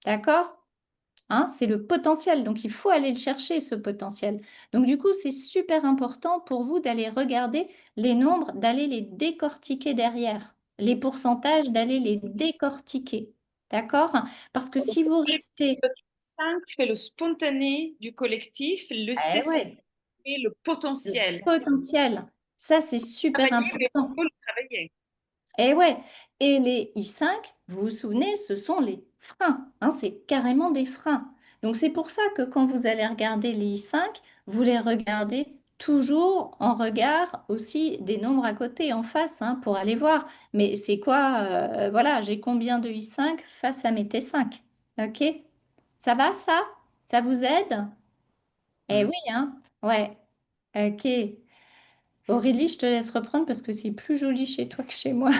D'accord? Hein, c'est le potentiel, donc il faut aller le chercher, ce potentiel. Donc du coup, c'est super important pour vous d'aller regarder les nombres, d'aller les décortiquer derrière, les pourcentages, d'aller les décortiquer. D'accord? Parce que si vous restez... Le 5 fait le spontané du collectif, le Eh C5 ouais, fait le le potentiel. potentiel, ça c'est super Travailler, mais il important. faut le travailler. Et ouais, et les I5, vous vous souvenez, ce sont les freins, hein, c'est carrément des freins. Donc c'est pour ça que quand vous allez regarder les I5, vous les regardez toujours en regard aussi des nombres à côté, en face, hein, pour aller voir. Mais c'est quoi, voilà, j'ai combien de I5 face à mes T5? Ok? Ça va ça? Ça vous aide? Eh Mm. oui, hein? Ouais. Ok. Aurélie, je te laisse reprendre parce que c'est plus joli chez toi que chez moi.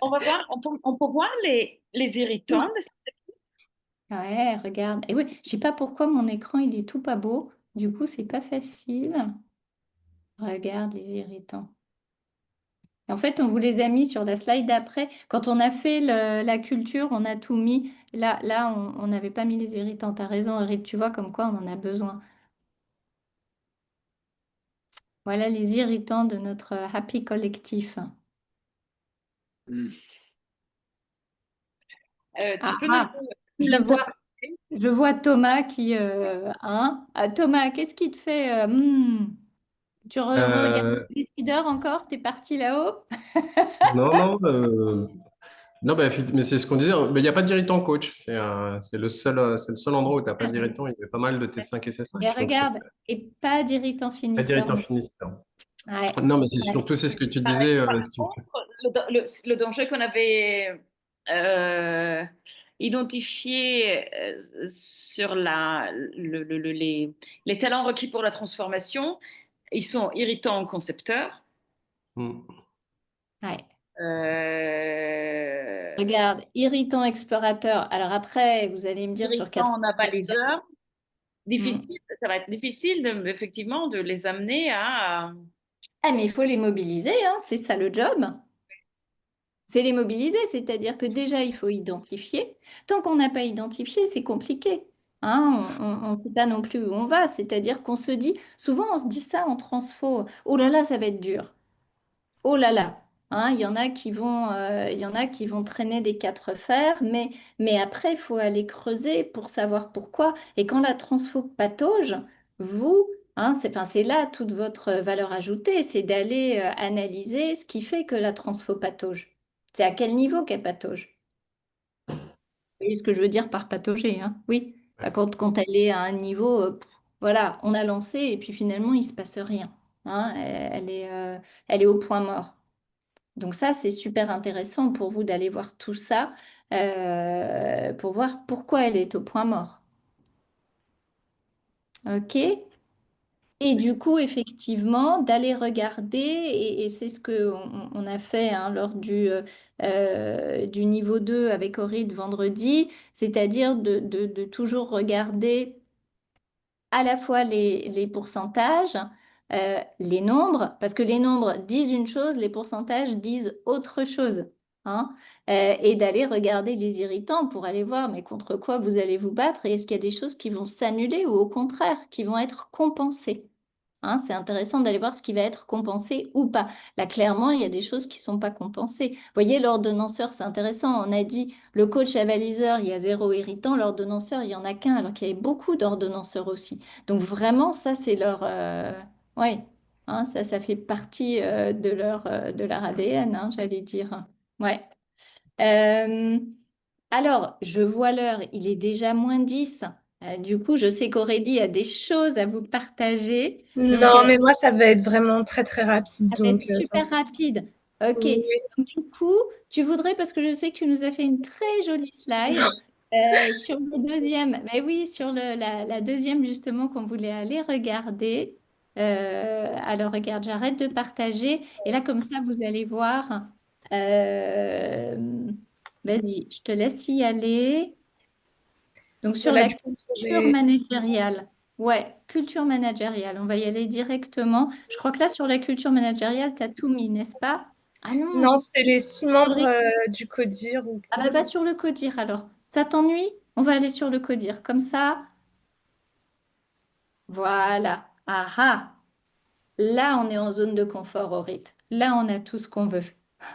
On va voir, on peut voir les irritants. Ouais, regarde. Et oui, je sais pas pourquoi mon écran il est tout pas beau. Du coup, c'est pas facile. Regarde les irritants. Et en fait, on vous les a mis sur la slide d'après. Quand on a fait la culture, on a tout mis. Là, on n'avait pas mis les irritants. T'as raison, Aurélie. Tu vois comme quoi on en a besoin. Voilà les irritants de notre happy collectif. Mm. Tu Ah, peux ah, nous je vois, l'interpréter? Thomas qui, hein? Ah, Thomas, qu'est-ce qui te fait Tu regardes Euh, les décideurs encore? T'es parti là-haut? non, non, non, bah, mais c'est ce qu'on disait. Mais il n'y a pas d'irritant coach. C'est le seul endroit où tu n'as pas d'irritant. Il y a pas mal de T5 et C5. Et Donc, ça regarde, serait et pas d'irritant pas finisseur. d'irritant finisseur. Ouais, Non, mais c'est ouais. surtout c'est ce que tu Par, disais. par Ce qui me contre, le danger qu'on avait identifié sur les talents requis pour la transformation, ils sont irritants concepteurs. Hmm. Ouais. Euh, Regarde, irritant explorateur. Alors après, vous allez me dire sur Irritants 94 heures. avaliseurs. Hmm. Difficile, ça va être difficile effectivement de les amener à. Ah, mais il faut les mobiliser, hein, c'est ça le job. C'est les mobiliser, c'est-à-dire que déjà, il faut identifier. Tant qu'on n'a pas identifié, c'est compliqué. Hein, on ne sait pas non plus où on va. C'est-à-dire qu'on se dit, souvent on se dit ça en transfo, oh là là, ça va être dur. Oh là là. Hein, il y en a qui vont traîner des quatre fers, mais après, il faut aller creuser pour savoir pourquoi. Et quand la transfo patauge, vous, hein, enfin, c'est là toute votre valeur ajoutée, c'est d'aller analyser ce qui fait que la transfo patauge. C'est à quel niveau qu'elle patauge? Vous voyez ce que je veux dire par patauger, hein? Oui. Bah, quand elle est à un niveau, voilà, on a lancé et puis finalement, il ne se passe rien. Hein, elle est au point mort. Donc ça, c'est super intéressant pour vous d'aller voir tout ça, pour voir pourquoi elle est au point mort. OK? Et du coup, effectivement, d'aller regarder, et c'est ce qu'on a fait hein, lors du niveau 2 avec Aurid vendredi, c'est-à-dire de toujours regarder à la fois les pourcentages, les nombres, parce que les nombres disent une chose, les pourcentages disent autre chose. Hein. Et d'aller regarder les irritants pour aller voir, mais contre quoi vous allez vous battre et est-ce qu'il y a des choses qui vont s'annuler ou au contraire qui vont être compensées. Hein, c'est intéressant d'aller voir ce qui va être compensé ou pas. Là, clairement, il y a des choses qui ne sont pas compensées. Vous voyez, l'ordonnanceur, c'est intéressant. On a dit le coach avaliseur, il y a zéro irritant. L'ordonnanceur, il n'y en a qu'un, alors qu'il y avait beaucoup d'ordonnanceurs aussi. Donc vraiment, ça, c'est leur... Oui, hein, ça fait partie de leur ADN, hein, j'allais dire. Ouais. Euh, alors, je vois l'heure, il est déjà -10. Du coup, je sais qu'Aurélie a des choses à vous partager. Donc, Non, mais moi, ça va être vraiment très, très rapide. ça va Donc, être super rapide. Ok. oui. Donc, du coup, tu voudrais, parce que je sais que tu nous as fait une très jolie slide sur le deuxième, ben oui, sur la deuxième justement qu'on voulait aller regarder. Alors, regarde, j'arrête de partager. Et là, comme ça, vous allez voir. Vas-y, je te laisse y aller. Donc, sur Là, la du coup, vous culture aurez- managériale. Ouais, culture managériale. On va y aller directement. Je crois que là, sur la culture managériale, tu as tout mis, n'est-ce pas? Ah non, Non, c'est les 6 membres faudrait- du CODIR. ah bah, va sur le CODIR alors. Ça t'ennuie? On va aller sur le CODIR. Comme ça, voilà. Ah ah. Là, on est en zone de confort, Aurit. Là, on a tout ce qu'on veut.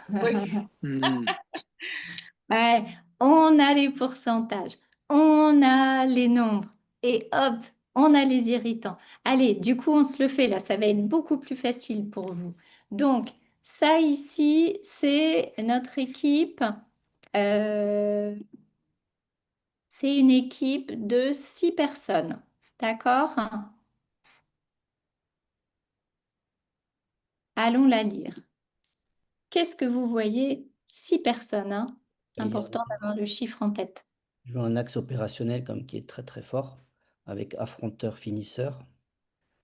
Oui. Hmm. Ouais, on a les pourcentages, on a les nombres et hop, on a les irritants. Allez, du coup, on se le fait là, ça va être beaucoup plus facile pour vous. Donc, ça ici, c'est notre équipe. Euh, c'est une équipe de 6 personnes. D'accord? Allons la lire. Qu'est-ce que vous voyez? 6 personnes, hein. Il y a- Important d'avoir le chiffre en tête. Je vois un axe opérationnel comme qui est très très fort, avec affronteur-finisseur,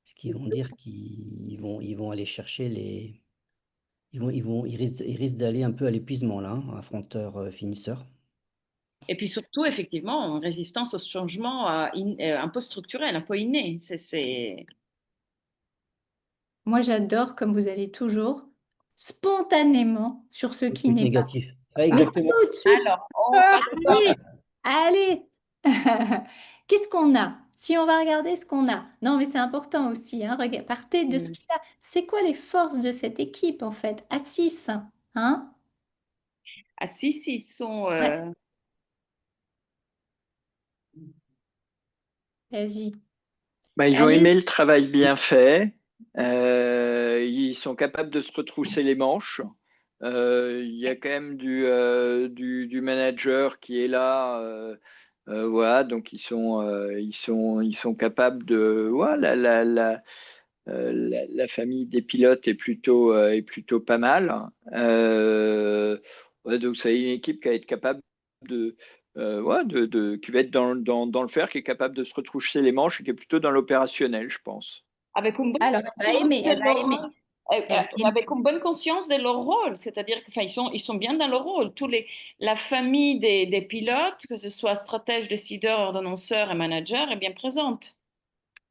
ce qui vont dire qu'ils vont aller chercher les... Ils risquent d'aller un peu à l'épuisement là, hein, affronteur-finisseur. Et puis surtout, effectivement, une résistance au changement un peu structurel, un peu inné. Moi, j'adore comme vous allez toujours spontanément sur ce Le qui truc n'est pas. négatif. Ah, Mais exactement. tout de suite, Alors, on va devoir. allez, allez. Qu'est-ce qu'on a? Si on va regarder ce qu'on a. Non, mais c'est important aussi. Hein, partez de ce qu'il a. C'est quoi les forces de cette équipe, en fait? À 6. Hein? Ah, si, ils sont. Ouais, vas-y. Bah, ils vont Allez. aimer le travail bien fait. Ils sont capables de se retrousser les manches. Il y a quand même du manager qui est là. Voilà, donc ils sont capables de. Voilà, la famille des pilotes est plutôt pas mal. Ouais, donc c'est une équipe qui va être capable de, ouais, qui va être dans le fer, qui est capable de se retrousser les manches et qui est plutôt dans l'opérationnel, je pense. Avec une bonne Alors, elle va conscience aimer, de elle va aimer. Elle va aimer. avec une bonne conscience de leur rôle, c'est-à-dire qu'ils sont bien dans leur rôle. La famille des pilotes, que ce soit stratège, décideur, ordonnanceur et manager, est bien présente.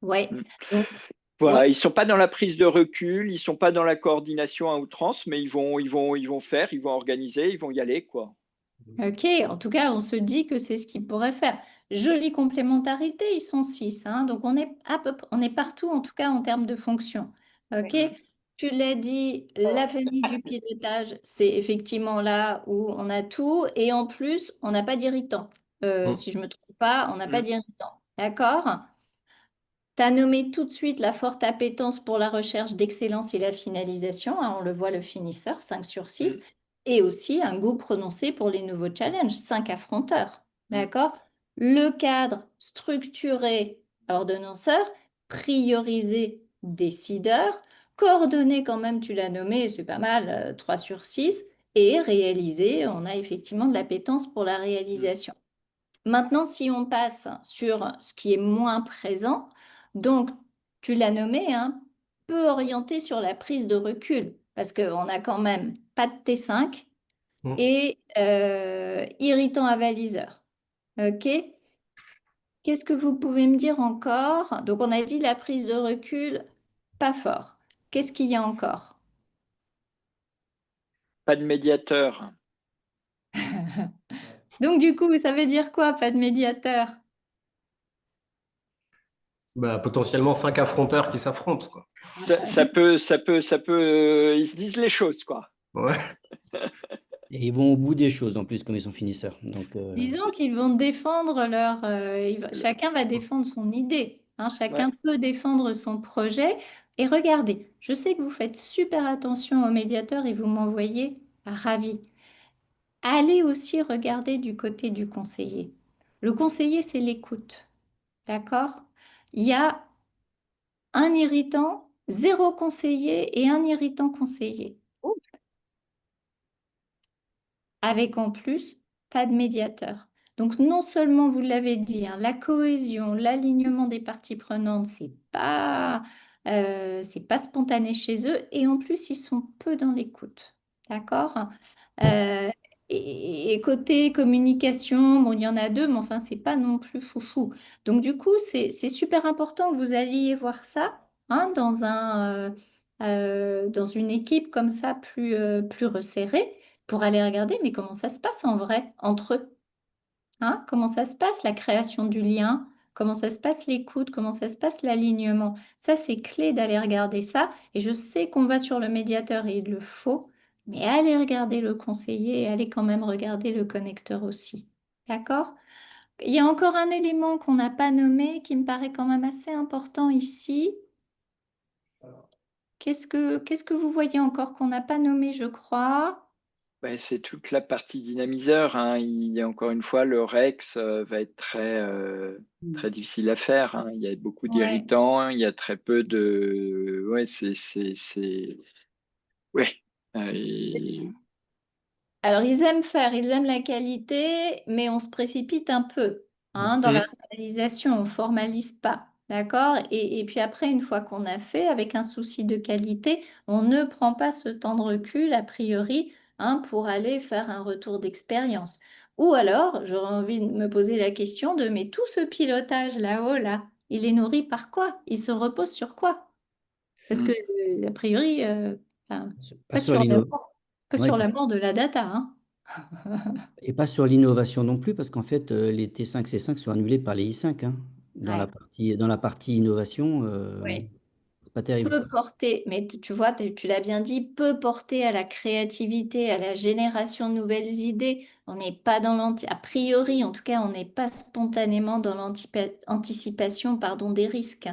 Ouais. Mm. Donc, ouais. Voilà, ils sont pas dans la prise de recul, ils sont pas dans la coordination à outrance, mais ils vont faire, ils vont organiser, ils vont y aller, quoi. Ok, en tout cas, on se dit que c'est ce qu'ils pourraient faire. Jolie complémentarité, ils sont 6, hein, donc on est on est partout, en tout cas en termes de fonction. Ok, Mm. tu l'as dit, la famille du pilotage, c'est effectivement là où on a tout, et en plus, on n'a pas d'irritant. Mm. Si je ne me trompe pas, on n'a pas Mm. d'irritant. D'accord? Tu as nommé tout de suite la forte appétence pour la recherche d'excellence et la finalisation, hein, on le voit, le finisseur, 5 sur 6, Mm. et aussi un goût prononcé pour les nouveaux challenges, 5 affronteurs. Mm. D'accord? Le cadre structuré, ordonnanceur, priorisé, décideur, coordonné quand même, tu l'as nommé, c'est pas mal, 3 sur 6, et réalisé, on a effectivement de l'appétence pour la Mm. réalisation. Maintenant, si on passe sur ce qui est moins présent, donc tu l'as nommé, hein, peu orienté sur la prise de recul, parce qu'on n'a quand même pas de T5 Mm. et irritant avaliseur. OK? Qu'est-ce que vous pouvez me dire encore? Donc on a dit la prise de recul, pas fort. Qu'est-ce qu'il y a encore? Pas de médiateur. Donc du coup, ça veut dire quoi, pas de médiateur? Bah, potentiellement 5 affronteurs qui s'affrontent, quoi. Ils se disent les choses, quoi. Ouais. Et ils vont au bout des choses en plus, comme ils sont finisseurs. Donc, Disons qu'ils vont défendre leur... chacun va défendre son idée, hein, Ouais. chacun peut défendre son projet. Et regardez, je sais que vous faites super attention aux médiateurs et vous m'envoyez ravi. Allez aussi regarder du côté du conseiller. Le conseiller, c'est l'écoute, d'accord? Il y a un irritant, zéro conseiller et un irritant conseiller, avec en plus pas de médiateur. Donc non seulement, vous l'avez dit, hein, la cohésion, l'alignement des parties prenantes, c'est pas spontané chez eux, et en plus, ils sont peu dans l'écoute. D'accord? Euh, et côté communication, bon, il y en a deux, mais enfin, c'est pas non plus foufou. Donc du coup, c'est super important que vous alliez voir ça, hein, dans une équipe comme ça, plus resserrée, pour aller regarder, mais comment ça se passe en vrai entre eux, hein? Comment ça se passe la création du lien? Comment ça se passe l'écoute? Comment ça se passe l'alignement? Ça, c'est clé d'aller regarder ça. Et je sais qu'on va sur le médiateur et il le faut, mais allez regarder le conseiller et allez quand même regarder le connecteur aussi. D'accord? Il y a encore un élément qu'on n'a pas nommé qui me paraît quand même assez important ici. Qu'est-ce que vous voyez encore qu'on n'a pas nommé, je crois? Ben, c'est toute la partie dynamiseur, hein. Il y a encore une fois, le Rex va être très difficile à faire, hein. Il y a beaucoup Ouais. d'irritants, il y a très peu de. Ouais, Ouais. Alors, ils aiment la qualité, mais on se précipite un peu, hein, dans la Mm. réalisation, on formalise pas, d'accord? Et puis après, une fois qu'on a fait, avec un souci de qualité, on ne prend pas ce temps de recul, a priori, hein, pour aller faire un retour d'expérience. Ou alors, j'aurais envie de me poser la question de, mais tout ce pilotage là-haut, là, il est nourri par quoi? Il se repose sur quoi? Parce que, Mm. a priori, enfin, pas pas sur sur la l'inno- mort, pas ouais, sur la mort de la data, hein. et pas sur l'innovation non plus, parce qu'en fait, les T5, C5 sont annulés par les I5, hein. Ouais. Dans la partie innovation, Oui. c'est pas terrible, Peut quoi. porter, mais tu vois, tu l'as bien dit, peut porter à la créativité, à la génération de nouvelles idées. On n'est pas dans a priori, en tout cas, on n'est pas spontanément dans l'anticipation, pardon, des risques.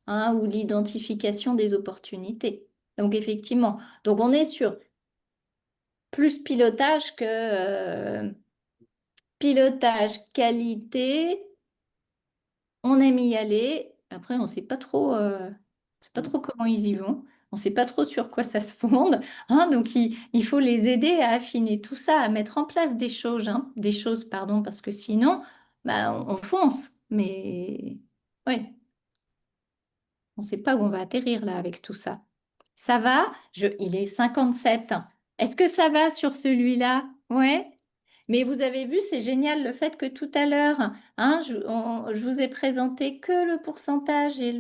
hein, ou l'identification des opportunités. Donc effectivement, donc on est sur plus pilotage, qualité. On aime y aller. Après, on ne sait pas trop comment ils y vont. On ne sait pas trop sur quoi ça se fonde, hein. Donc, il faut les aider à affiner tout ça, à mettre en place des choses, pardon, parce que sinon, bah, on fonce. Mais oui, on ne sait pas où on va atterrir là avec tout ça. Ça va? Il est 57. Est-ce que ça va sur celui-là? Ouais. Mais vous avez vu, c'est génial le fait que tout à l'heure, hein, je vous ai présenté que le pourcentage et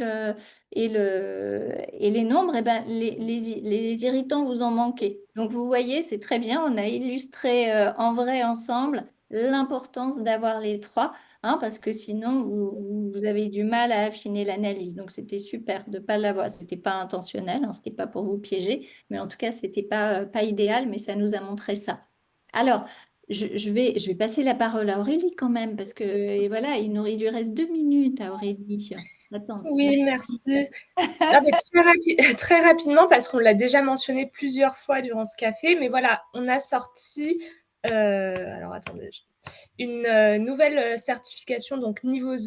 les nombres, et ben les irritants vous ont manqué. Donc vous voyez, c'est très bien, on a illustré en vrai ensemble l'importance d'avoir les trois, hein, parce que sinon vous avez du mal à affiner l'analyse. Donc c'était super de ne pas l'avoir. C'était pas intentionnel, hein, c'était pas pour vous piéger, mais en tout cas, c'était pas idéal, mais ça nous a montré ça. Alors, je vais passer la parole à Aurélie quand même, parce que et voilà, il lui reste 2 minutes à Aurélie. Attends. Oui, merci. Non, mais très rapidement, parce qu'on l'a déjà mentionné plusieurs fois durant ce café, mais voilà, on a sorti, alors attendez, une nouvelle certification, donc niveau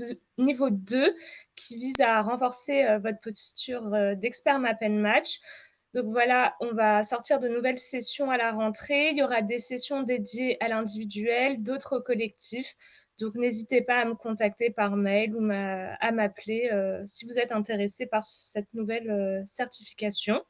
2, qui vise à renforcer votre posture d'expert Map and Match. Donc voilà, on va sortir de nouvelles sessions à la rentrée. Il y aura des sessions dédiées à l'individuel, d'autres au collectif. Donc n'hésitez pas à me contacter par mail ou à m'appeler si vous êtes intéressé par cette nouvelle certification.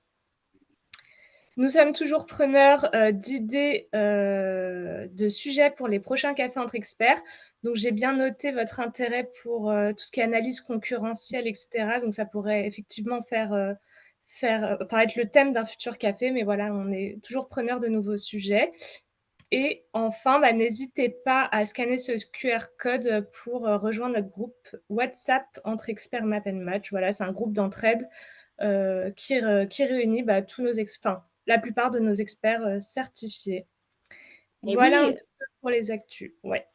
Nous sommes toujours preneurs d'idées de sujets pour les prochains cafés entre experts. Donc, j'ai bien noté votre intérêt pour tout ce qui est analyse concurrentielle, etc. Donc, ça pourrait effectivement être le thème d'un futur café. Mais voilà, on est toujours preneurs de nouveaux sujets. Et enfin, n'hésitez pas à scanner ce QR code pour rejoindre notre groupe WhatsApp entre experts Map and Match. Voilà, c'est un groupe d'entraide qui réunit tous la plupart de nos experts certifiés. Et Voilà un oui, petit peu pour les actus. Ouais.